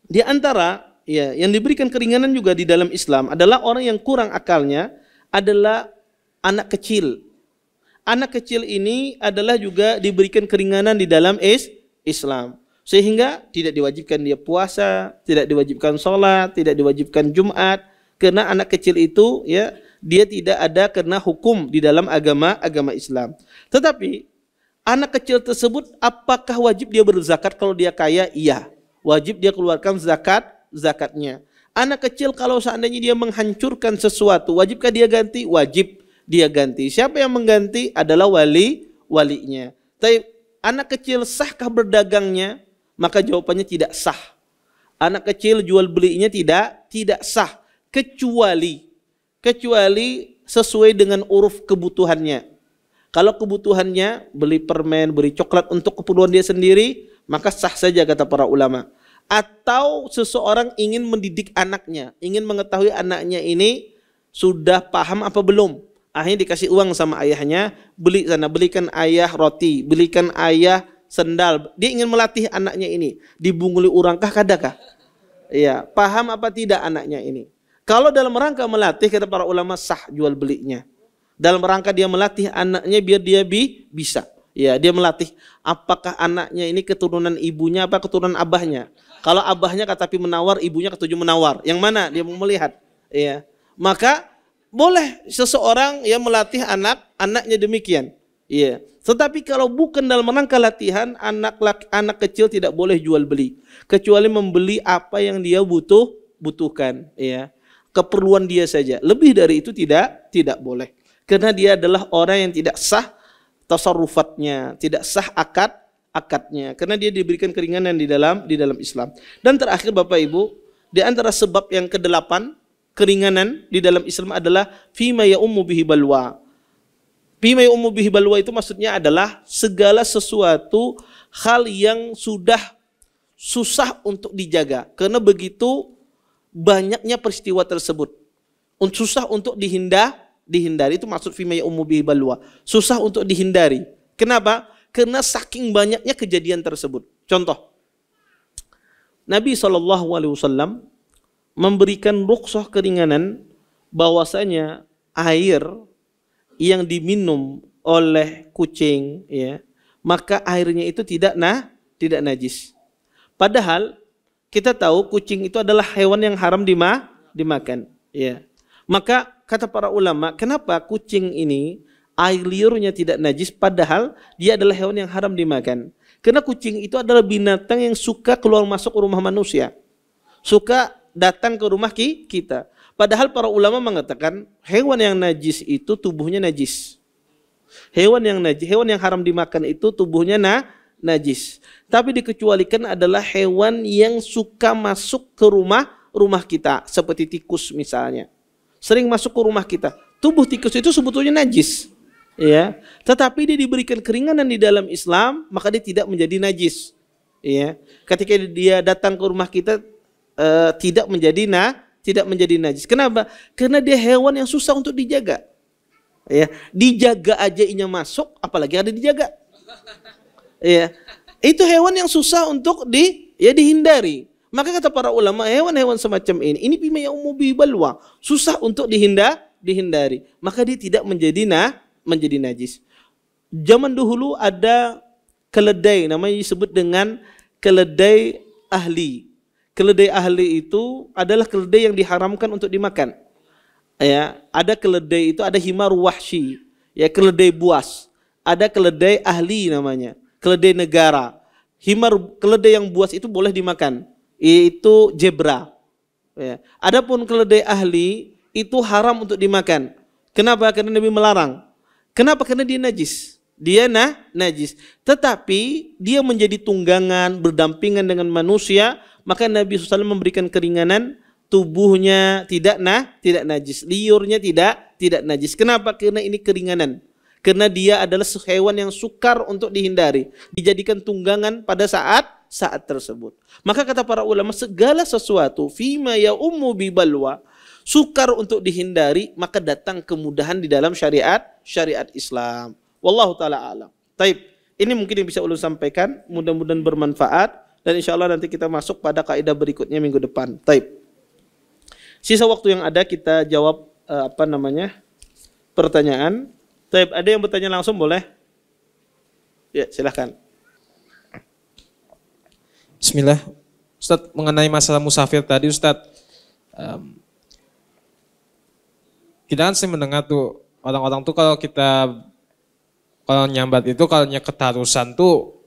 di antara ya yang diberikan keringanan juga di dalam Islam adalah orang yang kurang akalnya adalah anak kecil. Anak kecil ini adalah juga diberikan keringanan di dalam Islam. Sehingga tidak diwajibkan dia puasa, tidak diwajibkan sholat, tidak diwajibkan Jumat. Karena anak kecil itu ya dia tidak ada kena hukum di dalam agama Islam. Tetapi anak kecil tersebut apakah wajib dia berzakat kalau dia kaya? Iya. Wajib dia keluarkan zakatnya. Anak kecil kalau seandainya dia menghancurkan sesuatu, wajibkah dia ganti? Wajib dia ganti. Siapa yang mengganti? Adalah walinya. Tapi anak kecil sahkah berdagangnya? Maka jawabannya tidak sah. Anak kecil jual belinya tidak sah kecuali sesuai dengan uruf kebutuhannya. Kalau kebutuhannya beli permen, beli coklat untuk keperluan dia sendiri, maka sah saja kata para ulama. Atau seseorang ingin mendidik anaknya, ingin mengetahui anaknya ini sudah paham apa belum. Akhirnya dikasih uang sama ayahnya, beli sana, belikan ayah roti, belikan ayah sendal. Dia ingin melatih anaknya ini. Dibunguli urangkah kadakah? Iya, paham apa tidak anaknya ini? Kalau dalam rangka melatih kata para ulama sah jual belinya. Dalam rangka dia melatih anaknya biar dia bisa. Ya, dia melatih apakah anaknya ini keturunan ibunya apa keturunan abahnya. Kalau abahnya kata menawar, ibunya ketujuh menawar. Yang mana dia mau melihat? Ya. Maka boleh seseorang yang melatih anaknya demikian. Iya. Tetapi kalau bukan dalam rangka latihan, anak kecil tidak boleh jual beli kecuali membeli apa yang dia butuhkan, ya. Keperluan dia saja. Lebih dari itu tidak boleh. Karena dia adalah orang yang tidak sah tasarrufatnya, tidak sah akadnya. Karena dia diberikan keringanan di dalam Islam. Dan terakhir Bapak Ibu, di antara sebab yang ke-8 keringanan di dalam Islam adalah fima ya'ummu bihi balwa. Fima ya'ummu bihi balwa itu maksudnya adalah segala sesuatu hal yang sudah susah untuk dijaga. Karena begitu banyaknya peristiwa tersebut. Susah untuk dihindari. Itu maksud fima ya'ummu bihi balwa. Susah untuk dihindari. Kenapa? Karena saking banyaknya kejadian tersebut. Contoh, Nabi SAW memberikan rukhsah keringanan bahwasanya air yang diminum oleh kucing, ya, maka airnya itu tidak najis. Padahal kita tahu kucing itu adalah hewan yang haram dimakan, ya. Maka kata para ulama, kenapa kucing ini air liurnya tidak najis padahal dia adalah hewan yang haram dimakan? Karena kucing itu adalah binatang yang suka keluar masuk rumah manusia, suka datang ke rumah kita. Padahal para ulama mengatakan hewan yang najis itu tubuhnya najis. Hewan yang haram dimakan itu tubuhnya najis. Tapi dikecualikan adalah hewan yang suka masuk ke rumah kita, seperti tikus misalnya. Sering masuk ke rumah kita. Tubuh tikus itu sebetulnya najis. Ya, tetapi dia diberikan keringanan di dalam Islam, maka dia tidak menjadi najis. Ya, ketika dia datang ke rumah kita tidak menjadi najis. Kenapa? Karena dia hewan yang susah untuk dijaga. Ya, dijaga aja inya masuk, apalagi ada dijaga. Ya, itu hewan yang susah untuk dihindari. Maka kata para ulama, hewan-hewan semacam ini fima ya'ummu bihi balwa, susah untuk dihindari. Maka dia tidak menjadi najis. Zaman dahulu ada keledai, namanya disebut dengan keledai ahli. Keledai ahli itu adalah keledai yang diharamkan untuk dimakan. Ya, ada keledai itu ada himar wahsy, ya, keledai buas. Ada keledai ahli namanya, keledai negara. Keledai yang buas itu boleh dimakan, itu zebra. Ya. Adapun keledai ahli itu haram untuk dimakan. Kenapa? Karena Nabi melarang. Kenapa? Karena dia najis. Dia najis. Tetapi dia menjadi tunggangan, berdampingan dengan manusia. Maka Nabi SAW memberikan keringanan, tubuhnya tidak najis, liurnya tidak najis. Kenapa? Karena ini keringanan. Karena dia adalah hewan yang sukar untuk dihindari, dijadikan tunggangan pada saat saat tersebut. Maka kata para ulama, segala sesuatu fima ya ummu bibalwa, sukar untuk dihindari, maka datang kemudahan di dalam syariat Islam. Wallahu taala alam. Taib. Ini mungkin yang bisa ulun sampaikan, mudah-mudahan bermanfaat, dan insya Allah nanti kita masuk pada kaidah berikutnya minggu depan. Taib. Sisa waktu yang ada kita jawab pertanyaan. Taib, ada yang bertanya langsung boleh? Ya, silahkan. Bismillah. Ustadz, mengenai masalah musafir tadi Ustadz, kita kan sih mendengar tuh orang-orang tuh kalau nyambat itu kalau ketarusan tuh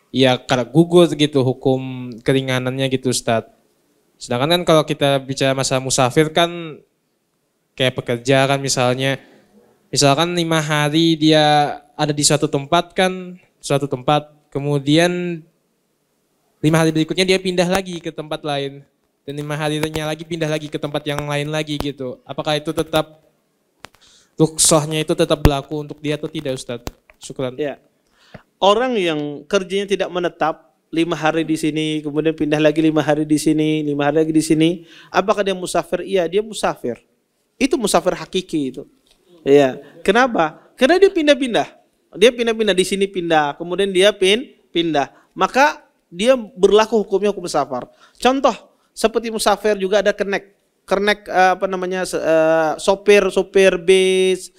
ya karena gugur gitu hukum keringanannya gitu Ustadz. Sedangkan kan kalau kita bicara masalah musafir kan kayak pekerja kan misalkan 5 hari dia ada di suatu tempat kemudian 5 hari berikutnya dia pindah lagi ke tempat lain dan 5 harinya lagi pindah lagi ke tempat yang lain lagi gitu. Apakah itu tetap rukhsahnya itu tetap berlaku untuk dia atau tidak Ustadz? Syukran. Ya. Orang yang kerjanya tidak menetap 5 hari di sini, kemudian pindah lagi 5 hari di sini, 5 hari lagi di sini, apakah dia musafir? Iya, dia musafir. Itu musafir hakiki itu. Iya. Kenapa? Karena dia pindah-pindah. Dia pindah-pindah di sini pindah, kemudian dia pindah. Maka dia berlaku hukumnya hukum musafir. Contoh seperti musafir juga ada kernek sopir bis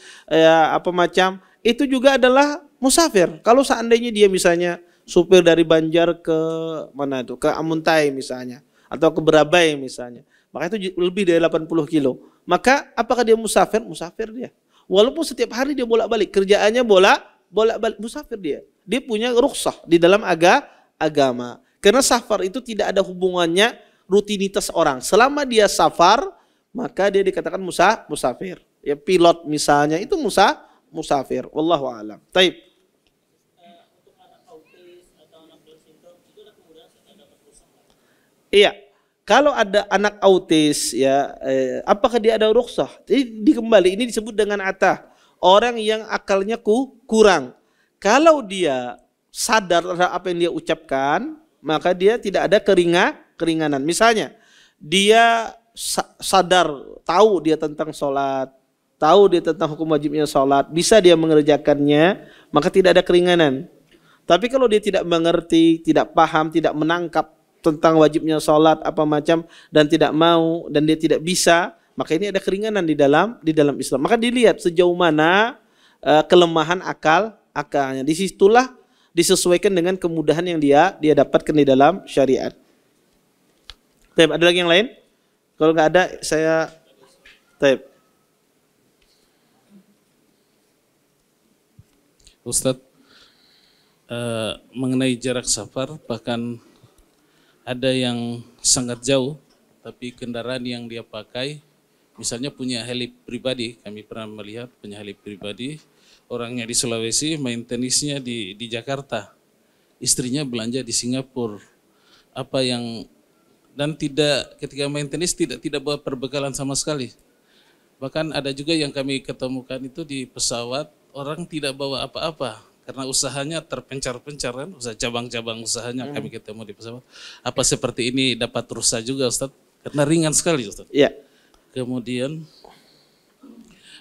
itu juga adalah musafir. Kalau seandainya dia misalnya supir dari Banjar ke mana itu, ke Amuntai misalnya, atau ke Berabai misalnya, maka itu lebih dari 80 kilo. Maka apakah dia musafir? Musafir dia. Walaupun setiap hari dia bolak-balik, kerjaannya bolak-balik, musafir dia. Dia punya rukhsah di dalam agama. Karena safar itu tidak ada hubungannya rutinitas orang. Selama dia safar, maka dia dikatakan musafir. Ya, pilot misalnya itu musafir. Wallahu a'lam. Taib. Iya. Kalau ada anak autis ya, apakah dia ada rukhsah? Dikembali ini disebut dengan atah. Orang yang akalnya kurang. Kalau dia sadar terhadap apa yang dia ucapkan, maka dia tidak ada keringanan. Misalnya, dia sadar, tahu dia tentang sholat, tahu dia tentang hukum wajibnya sholat, bisa dia mengerjakannya, maka tidak ada keringanan. Tapi kalau dia tidak mengerti, tidak paham, tidak menangkap tentang wajibnya sholat apa macam dan tidak mau dan dia tidak bisa, maka ini ada keringanan di dalam Islam. Maka dilihat sejauh mana kelemahan akalnya. Disitulah disesuaikan dengan kemudahan yang dia dapatkan di dalam syariat. Taib, ada lagi yang lain? Kalau nggak ada, saya taib. Ustadz, mengenai jarak safar, bahkan ada yang sangat jauh, tapi kendaraan yang dia pakai, misalnya punya heli pribadi, kami pernah melihat punya heli pribadi, orangnya di Sulawesi, main tenisnya di Jakarta, istrinya belanja di Singapura, dan tidak, ketika main tenis tidak bawa perbekalan sama sekali. Bahkan ada juga yang kami ketemukan itu di pesawat, orang tidak bawa apa-apa karena usahanya terpencar-pencar kan, usaha cabang-cabang usahanya kami ketemu di pesawat. Apa seperti ini dapat rukhsah juga Ustaz? Karena ringan sekali Ustaz. Iya. Kemudian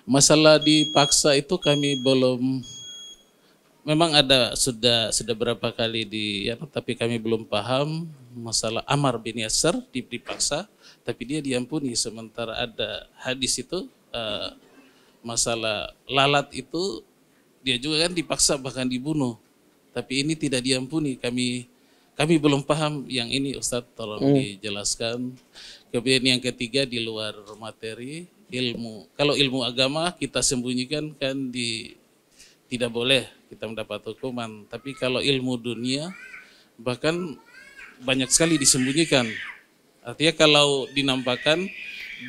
masalah dipaksa itu kami belum, memang ada sudah berapa kali tapi kami belum paham masalah Ammar bin Yasir dipaksa, tapi dia diampuni. Sementara ada hadis itu masalah lalat itu dia juga kan dipaksa bahkan dibunuh, tapi ini tidak diampuni. Kami belum paham yang ini Ustadz, tolong dijelaskan. Kemudian yang ketiga di luar materi ilmu. Kalau ilmu agama kita sembunyikan kan tidak boleh kita mendapat hukuman. Tapi kalau ilmu dunia bahkan banyak sekali disembunyikan. Artinya kalau dinampakkan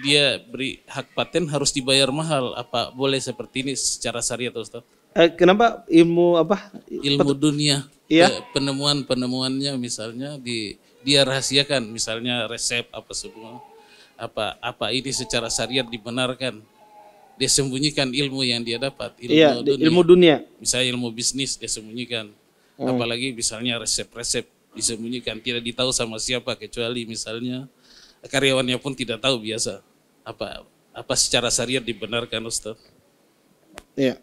dia beri hak paten harus dibayar mahal. Apa boleh seperti ini secara syariat Ustaz? Kenapa ilmu apa? Ilmu dunia. Iya. Penemuannya misalnya dia rahasiakan, misalnya resep apa semua. Apa ini secara syariat dibenarkan? Dia sembunyikan ilmu yang dia dapat, ilmu dunia. Misalnya ilmu bisnis dia sembunyikan. Apalagi misalnya resep-resep disembunyikan, tidak ditahu sama siapa kecuali misalnya karyawannya pun tidak tahu biasa. Apa secara syariat dibenarkan, Ustaz? Ya.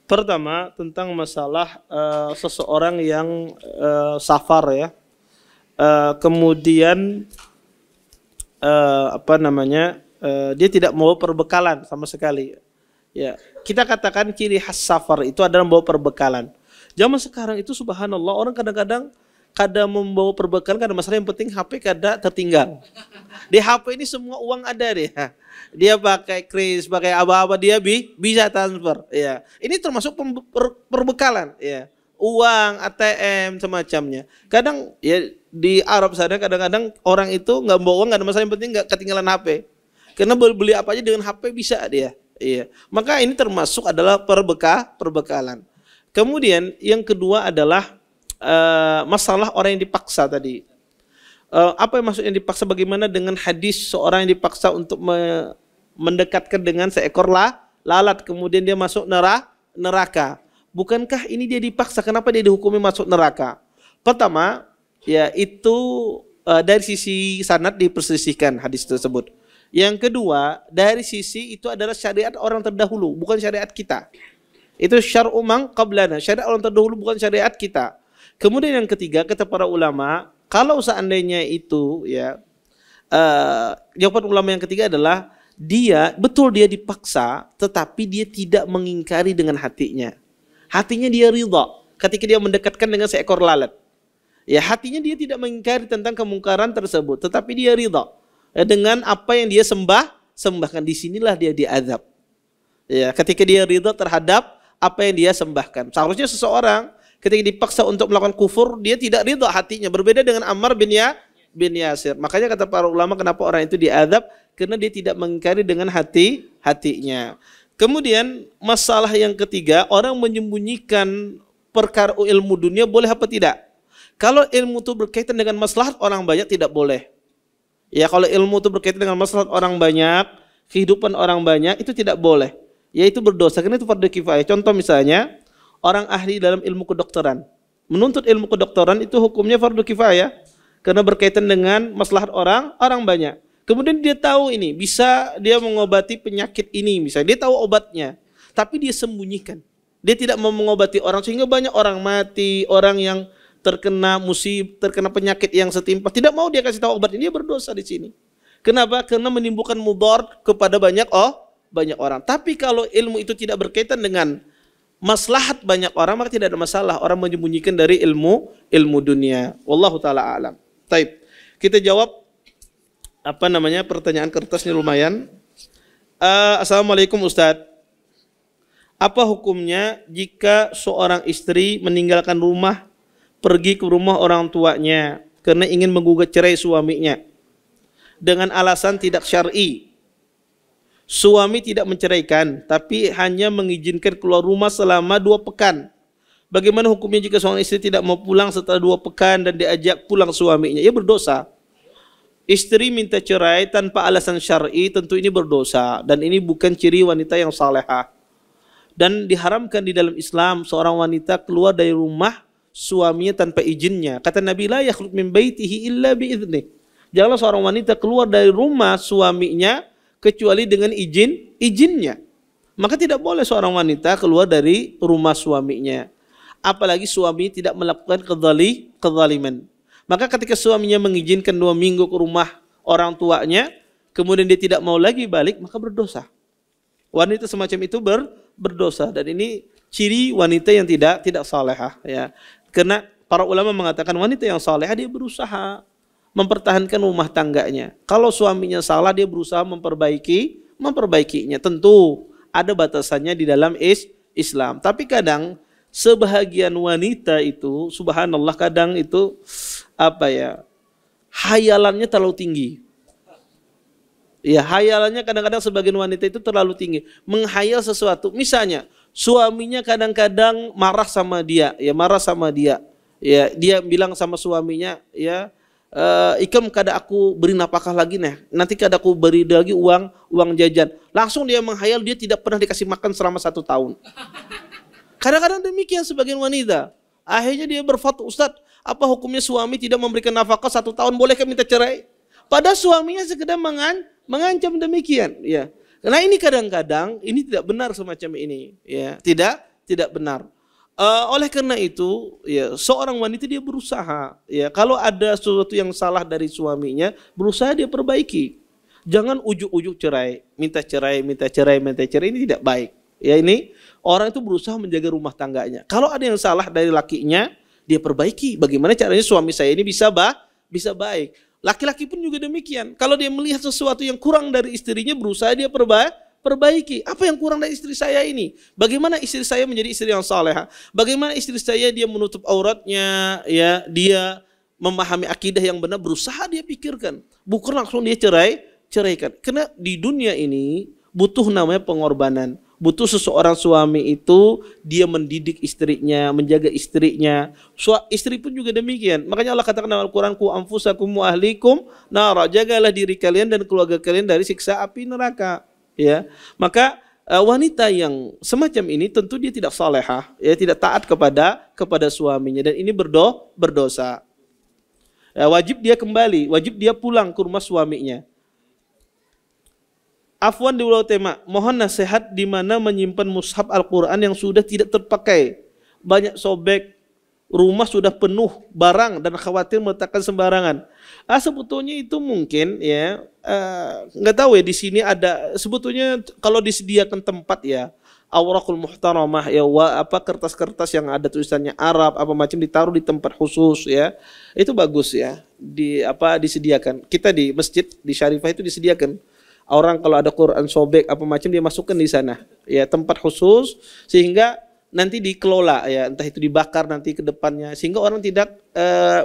Pertama tentang masalah seseorang yang safar ya, kemudian dia tidak mau perbekalan sama sekali. Ya, kita katakan ciri khas safar itu adalah membawa perbekalan. Zaman sekarang itu subhanallah orang kadang-kadang membawa perbekalan karena masalah yang penting HP kada tertinggal. Di HP ini semua uang ada deh. Dia pakai kris, pakai apa-apa dia bisa transfer. Ya, ini termasuk perbekalan. Ya, uang, ATM semacamnya. Kadang ya di Arab sana kadang-kadang orang itu nggak bawa uang, nggak ada masalah, yang penting nggak ketinggalan HP. Karena beli apa aja dengan HP bisa dia. Iya. Maka ini termasuk adalah perbekalan. Kemudian yang kedua adalah masalah orang yang dipaksa tadi. Apa yang maksudnya dipaksa? Bagaimana dengan hadis seorang yang dipaksa untuk mendekatkan dengan seekor lalat, kemudian dia masuk neraka. Bukankah ini dia dipaksa? Kenapa dia dihukumi masuk neraka? Pertama, ya itu dari sisi sanad diperselisihkan hadis tersebut. Yang kedua, dari sisi itu adalah syariat orang terdahulu, bukan syariat kita. Itu syar'u man qablana, syariat orang terdahulu bukan syariat kita. Kemudian yang ketiga, kata para ulama, kalau seandainya itu ya jawaban ulama yang ketiga adalah dia dipaksa, tetapi dia tidak mengingkari dengan hatinya. Hatinya dia ridha ketika dia mendekatkan dengan seekor lalat. Ya, hatinya dia tidak mengingkari tentang kemungkaran tersebut, tetapi dia ridha dengan apa yang dia sembahkan. Disinilah dia diazab. Ya, ketika dia ridha terhadap apa yang dia sembahkan. Seharusnya seseorang ketika dipaksa untuk melakukan kufur, dia tidak ridha hatinya. Berbeda dengan Ammar bin Yasir. Makanya kata para ulama kenapa orang itu diazab, karena dia tidak mengingkari dengan hatinya. Kemudian masalah yang ketiga, orang menyembunyikan perkara ilmu dunia boleh apa tidak? Kalau ilmu itu berkaitan dengan maslahat orang banyak tidak boleh. Ya, kalau ilmu itu berkaitan dengan masalah orang banyak, kehidupan orang banyak, itu tidak boleh. Yaitu berdosa, karena itu fardu kifayah. Contoh misalnya, orang ahli dalam ilmu kedokteran. Menuntut ilmu kedokteran itu hukumnya fardu kifayah. Karena berkaitan dengan masalah orang banyak. Kemudian dia tahu ini, bisa dia mengobati penyakit ini, misalnya. Dia tahu obatnya, tapi dia sembunyikan. Dia tidak mau mengobati orang, sehingga banyak orang mati, orang yang terkena penyakit yang setimpa, tidak mau dia kasih tahu obatnya, dia berdosa di sini. Kenapa? Karena menimbulkan mudarat kepada banyak orang. Tapi kalau ilmu itu tidak berkaitan dengan maslahat banyak orang, maka tidak ada masalah orang menyembunyikan dari ilmu dunia. Wallahu taala alam. Taib. Kita jawab pertanyaan kertasnya lumayan. Assalamualaikum Ustadz. Apa hukumnya jika seorang istri meninggalkan rumah pergi ke rumah orang tuanya karena ingin menggugat cerai suaminya dengan alasan tidak syar'i? Suami tidak menceraikan, tapi hanya mengizinkan keluar rumah selama 2 pekan. Bagaimana hukumnya jika seorang istri tidak mau pulang setelah 2 pekan dan diajak pulang suaminya? Ia berdosa. Istri minta cerai tanpa alasan syar'i, tentu ini berdosa, dan ini bukan ciri wanita yang salehah. Dan diharamkan di dalam Islam seorang wanita keluar dari rumah suaminya tanpa izinnya. Kata Nabi, la yakhruj min baitihi illa biiznih. Janganlah seorang wanita keluar dari rumah suaminya kecuali dengan izinnya. Maka tidak boleh seorang wanita keluar dari rumah suaminya. Apalagi suami tidak melakukan kezaliman. Maka ketika suaminya mengizinkan 2 minggu ke rumah orang tuanya, kemudian dia tidak mau lagi balik, maka berdosa. Wanita semacam itu berdosa, dan ini ciri wanita yang tidak salehah ya. Karena para ulama mengatakan wanita yang salehah dia berusaha mempertahankan rumah tangganya. Kalau suaminya salah, dia berusaha memperbaikinya. Tentu ada batasannya di dalam Islam. Tapi kadang sebahagian wanita itu, subhanallah, kadang itu hayalannya terlalu tinggi. Ya, hayalannya kadang-kadang sebagian wanita itu terlalu tinggi, menghayal sesuatu. Misalnya, suaminya kadang-kadang marah sama dia. Ya, dia bilang sama suaminya, ya, ikam kada aku beri nafkah lagi nih. Nanti kada aku beri lagi uang jajan. Langsung dia menghayal dia tidak pernah dikasih makan selama 1 tahun. Kadang-kadang demikian sebagian wanita. Akhirnya dia berfatwa, Ustadz, apa hukumnya suami tidak memberikan nafkah 1 tahun, bolehkah minta cerai? Pada suaminya sekedar mengancam demikian, ya. Karena ini kadang-kadang ini tidak benar semacam ini, ya. Tidak benar. Oleh karena itu, ya, seorang wanita dia berusaha, ya, kalau ada sesuatu yang salah dari suaminya, berusaha dia perbaiki. Jangan ujuk-ujuk cerai, minta cerai, ini tidak baik. Ya, ini orang itu berusaha menjaga rumah tangganya. Kalau ada yang salah dari lakinya, dia perbaiki. Bagaimana caranya suami saya ini bisa baik. Laki-laki pun juga demikian. Kalau dia melihat sesuatu yang kurang dari istrinya, berusaha dia perbaiki. Apa yang kurang dari istri saya ini? Bagaimana istri saya menjadi istri yang salehah? Bagaimana istri saya dia menutup auratnya, ya, dia memahami akidah yang benar, berusaha dia pikirkan. Bukan langsung dia ceraikan. Karena di dunia ini butuh namanya pengorbanan. Butuh seseorang suami itu dia mendidik istrinya, menjaga istrinya. Istri pun juga demikian. Makanya Allah katakan dalam Al-Quran, "Qu anfusakum wa ahlikum nara." Jagalah diri kalian dan keluarga kalian dari siksa api neraka. Ya, maka wanita yang semacam ini tentu dia tidak salehah, ya, tidak taat kepada suaminya, dan ini berdosa. Ya, wajib dia kembali, wajib dia pulang ke rumah suaminya. Afwan di Pulau Tema, mohon nasihat di mana menyimpan mushaf Al-Quran yang sudah tidak terpakai, banyak sobek, rumah sudah penuh barang dan khawatir meletakkan sembarangan. Sebetulnya itu mungkin, ya, nggak tahu ya, di sini ada sebetulnya kalau disediakan tempat, ya, awraqul muhtaramah, ya, kertas-kertas yang ada tulisannya Arab apa macam ditaruh di tempat khusus, ya, itu bagus, ya, disediakan. Kita di masjid di Syarifah itu disediakan. Orang kalau ada Quran sobek apa macam dia masukkan di sana, ya, tempat khusus sehingga nanti dikelola, ya, entah itu dibakar nanti ke depannya sehingga orang tidak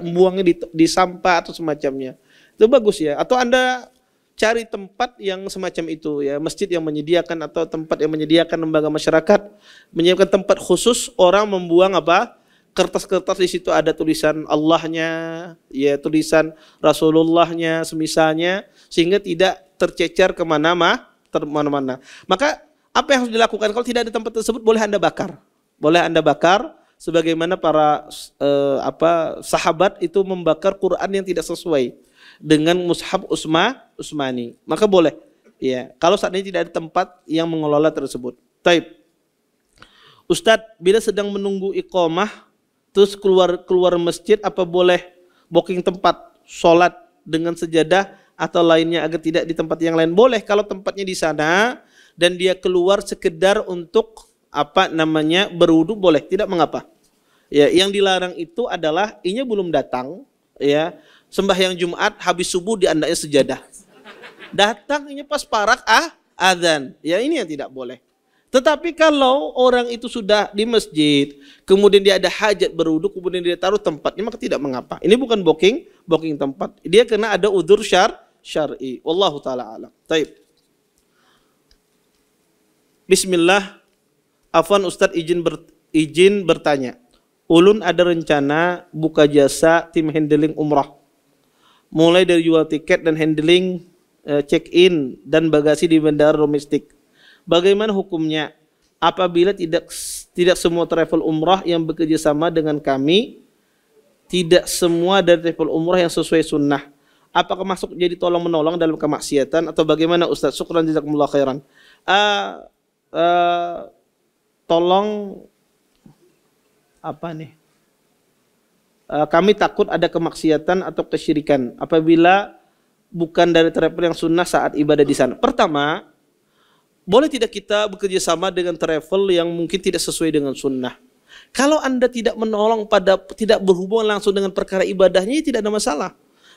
membuangnya di sampah atau semacamnya. Itu bagus, ya. Atau Anda cari tempat yang semacam itu, ya, masjid yang menyediakan atau tempat yang menyediakan, lembaga masyarakat menyediakan tempat khusus orang membuang kertas-kertas, di situ ada tulisan Allahnya, ya, tulisan Rasulullahnya semisalnya, sehingga tidak tercecer kemana-mana. Maka apa yang harus dilakukan kalau tidak ada tempat tersebut? Boleh Anda bakar, sebagaimana para sahabat itu membakar Quran yang tidak sesuai dengan mushaf Utsmani. Maka boleh, ya, kalau saat ini tidak ada tempat yang mengelola tersebut. Taib. Ustadz, bila sedang menunggu iqamah terus keluar masjid, apa boleh booking tempat sholat dengan sejadah atau lainnya agar tidak di tempat yang lain? Boleh kalau tempatnya di sana dan dia keluar sekedar untuk berwudu, boleh, tidak mengapa. Ya, yang dilarang itu adalah inya belum datang, ya, sembahyang Jumat habis subuh di andanya sejadah. Datang inya pas parak adzan. Ya, ini yang tidak boleh. Tetapi kalau orang itu sudah di masjid, kemudian dia ada hajat berwudu, kemudian dia taruh tempatnya, maka tidak mengapa. Ini bukan booking tempat. Dia kena ada udzur syar'i. Wallahu taala alam. Taib. Bismillah. Afwan Ustadz, izin bertanya. Ulun ada rencana buka jasa tim handling umrah. Mulai dari jual tiket dan handling check-in dan bagasi di bandara domestik. Bagaimana hukumnya apabila tidak semua travel umrah yang bekerja sama dengan kami, tidak semua dari travel umrah yang sesuai sunnah? Apakah masuk jadi tolong menolong dalam kemaksiatan atau bagaimana Ustaz? Syukran jazakumullah khairan. Tolong kami takut ada kemaksiatan atau kesyirikan apabila bukan dari travel yang sunnah saat ibadah di sana. Pertama, boleh tidak kita bekerja sama dengan travel yang mungkin tidak sesuai dengan sunnah? Kalau Anda tidak menolong tidak berhubungan langsung dengan perkara ibadahnya, tidak ada masalah.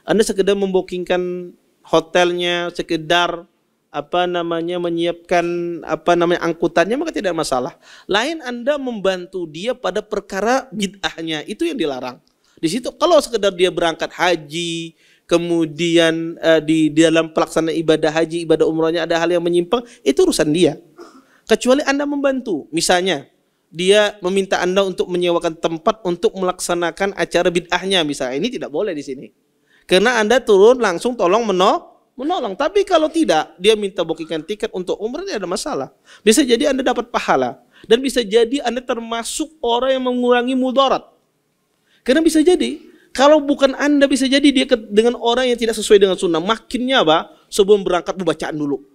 Anda sekedar membookingkan hotelnya, sekedar menyiapkan angkutannya, maka tidak ada masalah. Lain Anda membantu dia pada perkara bid'ahnya, itu yang dilarang. Di situ kalau sekedar dia berangkat haji, kemudian di dalam pelaksanaan ibadah haji, ibadah umrahnya ada hal yang menyimpang, itu urusan dia. Kecuali Anda membantu, misalnya dia meminta Anda untuk menyewakan tempat untuk melaksanakan acara bid'ahnya, misalnya, ini tidak boleh di sini. Karena Anda turun langsung tolong menolong. Tapi kalau tidak, dia minta bookingan tiket untuk umrah, tidak ada masalah. Bisa jadi Anda dapat pahala dan bisa jadi Anda termasuk orang yang mengurangi mudarat. Karena bisa jadi Kalau bukan Anda bisa jadi dia dengan orang yang tidak sesuai dengan sunnah. Makinnya apa? Sebelum berangkat bacaan dulu.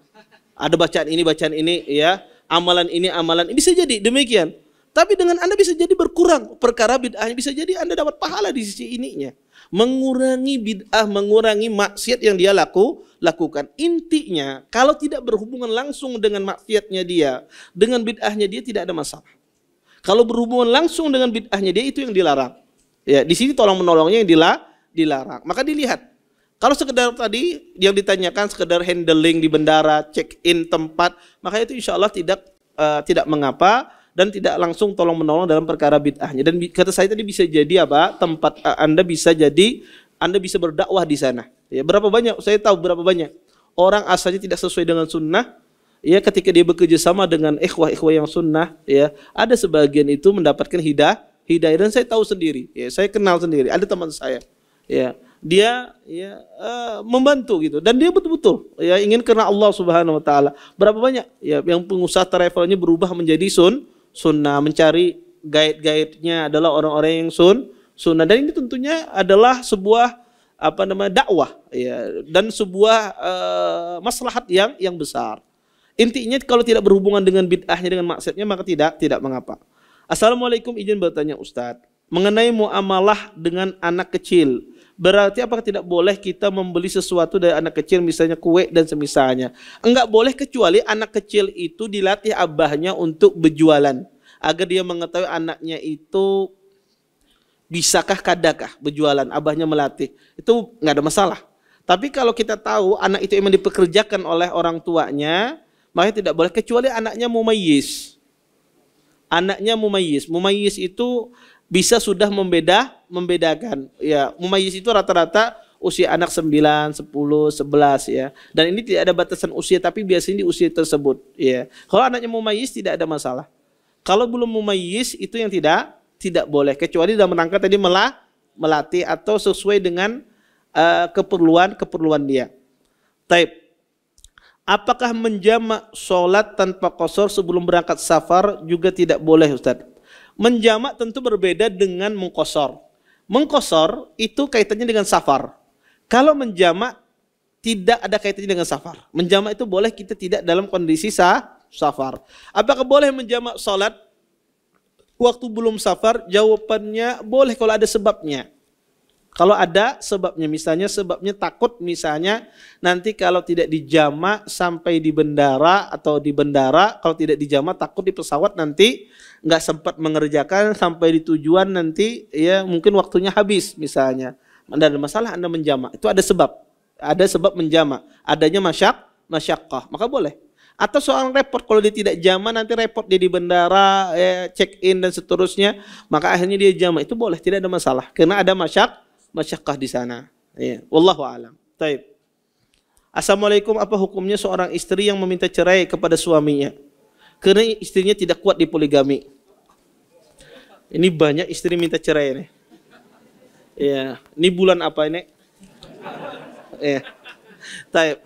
Ada bacaan ini ya, amalan ini. Bisa jadi demikian. Tapi dengan Anda bisa jadi berkurang perkara bid'ahnya, bisa jadi Anda dapat pahala di sisi ininya. Mengurangi bid'ah, mengurangi maksiat yang dia lakukan. Intinya, kalau tidak berhubungan langsung dengan maksiatnya dia, dengan bid'ahnya dia tidak ada masalah. Kalau berhubungan langsung dengan bid'ahnya dia, itu yang dilarang. Ya, di sini tolong menolongnya yang dilarang. Maka dilihat. Kalau sekedar tadi yang ditanyakan sekedar handling di bandara, check-in tempat, maka itu insya Allah tidak mengapa dan tidak langsung tolong menolong dalam perkara bid'ahnya. Dan kata saya tadi bisa jadi apa? Tempat Anda bisa berdakwah di sana. Ya, berapa banyak? Saya tahu berapa banyak orang asalnya tidak sesuai dengan sunnah. Ya, ketika dia bekerja sama dengan ikhwah-ikhwah yang sunnah, ya, ada sebagian itu mendapatkan hidayah, dan saya tahu sendiri, ya, saya kenal sendiri, ada teman saya, ya, dia ya membantu gitu, dan dia betul-betul ya ingin karena Allah Subhanahu Wa Taala. Berapa banyak ya yang pengusaha travelnya berubah menjadi sunnah, mencari guide-guide-nya adalah orang-orang yang sunnah, dan ini tentunya adalah sebuah dakwah ya, dan sebuah maslahat yang besar. Intinya kalau tidak berhubungan dengan bid'ahnya, dengan maksiatnya, maka tidak mengapa. Assalamualaikum, izin bertanya Ustadz, mengenai muamalah dengan anak kecil, berarti apakah tidak boleh kita membeli sesuatu dari anak kecil, misalnya kue dan semisalnya? Enggak boleh, kecuali anak kecil itu dilatih abahnya untuk berjualan, agar dia mengetahui anaknya itu bisakah kadakah berjualan, abahnya melatih, itu nggak ada masalah. Tapi kalau kita tahu anak itu memang dipekerjakan oleh orang tuanya, maka tidak boleh, kecuali anaknya mumayyiz. Anaknya mumayyiz. Mumayyiz itu bisa sudah membedakan. Ya, mumayyiz itu rata-rata usia anak 9, 10, 11 ya. Dan ini tidak ada batasan usia, tapi biasanya di usia tersebut ya. Kalau anaknya mumayyiz tidak ada masalah. Kalau belum mumayyiz itu yang tidak boleh, kecuali dalam rangka tadi melatih atau sesuai dengan keperluan dia. Taib. Apakah menjamak sholat tanpa qasar sebelum berangkat safar juga tidak boleh Ustaz? Menjamak tentu berbeda dengan mengqasar. Mengqasar itu kaitannya dengan safar. Kalau menjamak tidak ada kaitannya dengan safar. Menjamak itu boleh kita tidak dalam kondisi safar. Apakah boleh menjamak sholat waktu belum safar? Jawabannya boleh kalau ada sebabnya. Kalau ada sebabnya, misalnya sebabnya takut, misalnya nanti kalau tidak dijamak sampai di bandara, atau di bandara kalau tidak dijamak takut di pesawat nanti nggak sempat mengerjakan sampai di tujuan, nanti ya mungkin waktunya habis misalnya. Anda ada masalah, Anda menjamak, itu ada sebab menjamak, adanya masyaqqah, maka boleh. Atau soal repot, kalau dia tidak jamak nanti repot dia di bandara, check in dan seterusnya, maka akhirnya dia jamak, itu boleh, tidak ada masalah, karena ada masyaqqah di sana. Ya, wallahu a'lam. Taib. Assalamualaikum, apa hukumnya seorang istri yang meminta cerai kepada suaminya karena istrinya tidak kuat di poligami? Ini banyak istri minta cerai nih. Ya, ini bulan apa ini? Ya. Taib.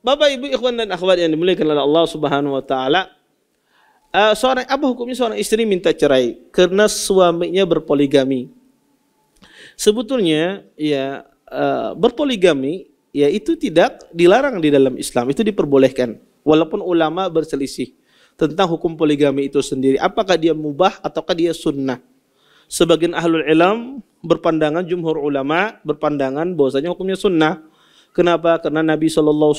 Bapak, Ibu, ikhwan dan akhwat yang dimuliakan oleh Allah Subhanahu wa taala, apa hukumnya seorang istri minta cerai karena suaminya berpoligami? Sebetulnya ya berpoligami ya itu tidak dilarang di dalam Islam, itu diperbolehkan. Walaupun ulama berselisih tentang hukum poligami itu sendiri, apakah dia mubah ataukah dia sunnah. Sebagian ahlul ilm berpandangan, jumhur ulama berpandangan bahwasanya hukumnya sunnah. Kenapa? Karena Nabi SAW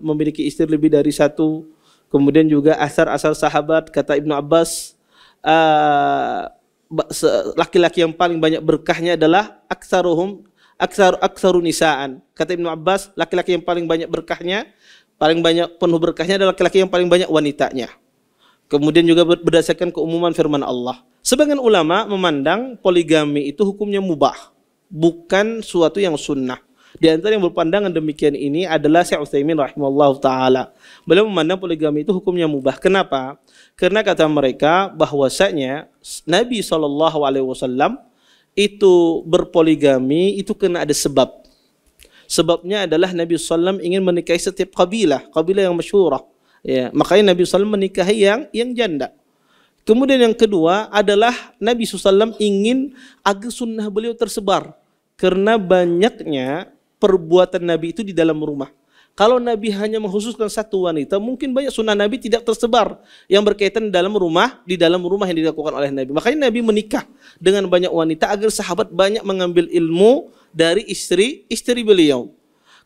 memiliki istri lebih dari satu. Kemudian juga asar-asar sahabat, kata Ibnu Abbas, laki-laki yang paling banyak berkahnya adalah aktsaru nisaan. Kata Ibnu Abbas, laki-laki yang paling banyak berkahnya, paling banyak penuh berkahnya adalah laki-laki yang paling banyak wanitanya. Kemudian juga berdasarkan keumuman firman Allah. Sebagian ulama memandang poligami itu hukumnya mubah, bukan suatu yang sunnah. Di antara yang berpandangan demikian ini adalah Syekh Utsaimin rahimahullah taala. Beliau memandang poligami itu hukumnya mubah. Kenapa? Karena kata mereka bahwasanya Nabi SAW itu berpoligami itu karena ada sebab. Sebabnya adalah Nabi SAW ingin menikahi setiap kabilah yang masyhurah. Ya, makanya Nabi SAW menikahi yang janda. Kemudian yang kedua adalah Nabi SAW ingin agar sunnah beliau tersebar. Karena banyaknya perbuatan Nabi itu di dalam rumah. Kalau Nabi hanya mengkhususkan satu wanita, mungkin banyak sunnah Nabi tidak tersebar yang berkaitan di dalam rumah yang dilakukan oleh Nabi. Makanya Nabi menikah dengan banyak wanita agar sahabat banyak mengambil ilmu dari istri beliau.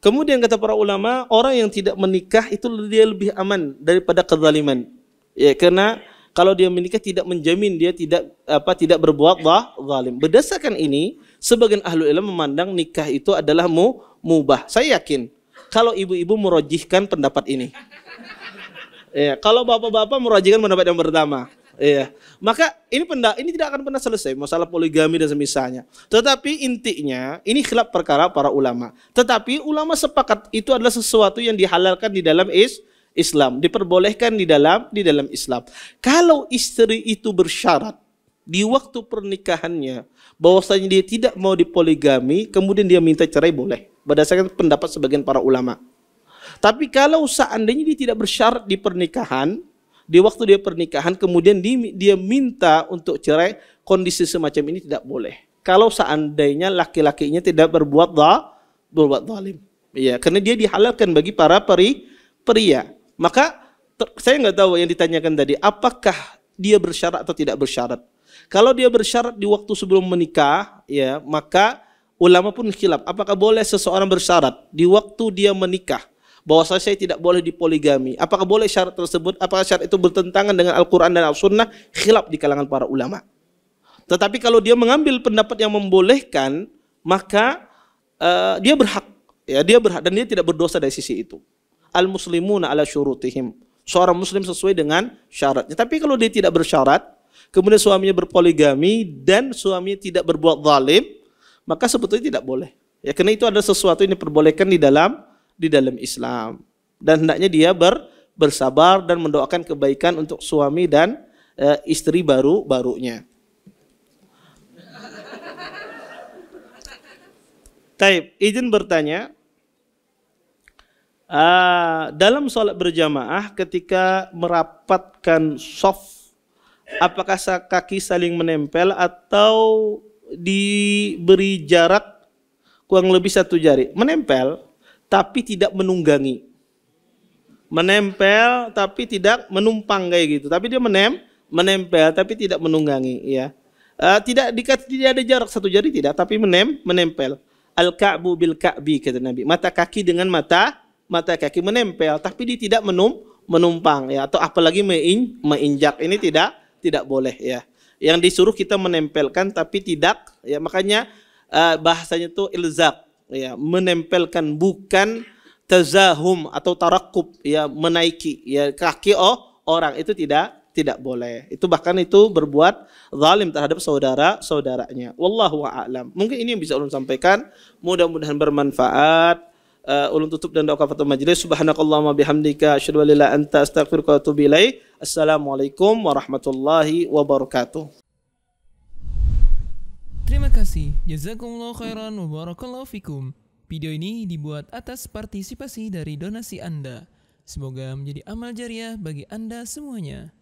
Kemudian kata para ulama, orang yang tidak menikah itu dia lebih aman daripada kezaliman. Ya, karena kalau dia menikah tidak menjamin dia tidak berbuat zalim. Berdasarkan ini, sebagian ahlu ilmu memandang nikah itu adalah mubah. Saya yakin kalau ibu-ibu merojihkan pendapat ini. Ya, kalau bapak-bapak merojihkan pendapat yang pertama. Iya, maka ini tidak akan pernah selesai masalah poligami dan semisalnya. Tetapi intinya ini khilaf perkara para ulama. Tetapi ulama sepakat itu adalah sesuatu yang dihalalkan di dalam Islam, diperbolehkan di dalam Islam. Kalau istri itu bersyarat di waktu pernikahannya bahwasanya dia tidak mau dipoligami, kemudian dia minta cerai, boleh berdasarkan pendapat sebagian para ulama. Tapi kalau seandainya dia tidak bersyarat di pernikahan, di waktu dia pernikahan kemudian dia minta untuk cerai, kondisi semacam ini tidak boleh. Kalau seandainya laki-lakinya tidak berbuat zalim, ya, karena dia dihalalkan bagi para pria. Maka saya nggak tahu yang ditanyakan tadi, apakah dia bersyarat atau tidak bersyarat. Kalau dia bersyarat di waktu sebelum menikah, ya, maka ulama pun khilaf. Apakah boleh seseorang bersyarat di waktu dia menikah bahwa saya tidak boleh dipoligami? Apakah boleh syarat tersebut? Apakah syarat itu bertentangan dengan Al-Quran dan Al-Sunnah? Khilaf di kalangan para ulama. Tetapi kalau dia mengambil pendapat yang membolehkan, maka dia berhak, ya, dia berhak dan dia tidak berdosa dari sisi itu. Al-muslimuna ala syurutihim. Seorang muslim sesuai dengan syaratnya. Tapi kalau dia tidak bersyarat, kemudian suaminya berpoligami dan suaminya tidak berbuat zalim, maka sebetulnya tidak boleh. Ya, karena itu ada sesuatu yang diperbolehkan di dalam Islam, dan hendaknya dia bersabar dan mendoakan kebaikan untuk suami dan istri barunya. Taib, izin bertanya, dalam sholat berjamaah ketika merapatkan shaf, apakah kaki saling menempel atau diberi jarak kurang lebih 1 jari? Menempel tapi tidak menunggangi. Menempel tapi tidak menumpang kayak gitu. Tapi dia menempel tapi tidak menunggangi, ya. Tidak ada jarak 1 jari tidak, tapi menempel. Al-ka'bu bil ka'bi kata Nabi. Mata kaki dengan mata kaki menempel tapi dia tidak menumpang, ya, atau apalagi menginjak. Ini tidak boleh, ya. Yang disuruh kita menempelkan tapi tidak, ya, makanya bahasanya itu ilzaq. Ya, menempelkan, bukan tazahum atau tarakub, ya, menaiki, ya, kaki orang, itu tidak boleh. Itu bahkan itu berbuat zalim terhadap saudaranya. Wallahu a'lam. Mungkin ini yang bisa ulun sampaikan. Mudah-mudahan bermanfaat. Ulun tutup dan doa kafatul majlis. Subhanakallahumma bihamdika asyhadu an la ilaha illa anta astaghfiruka wa atubu ilaik. Assalamualaikum warahmatullahi wabarakatuh. Terima kasih. Jazakumullah khairan wa barakallahu fikum. Video ini dibuat atas partisipasi dari donasi Anda. Semoga menjadi amal jariah bagi Anda semuanya.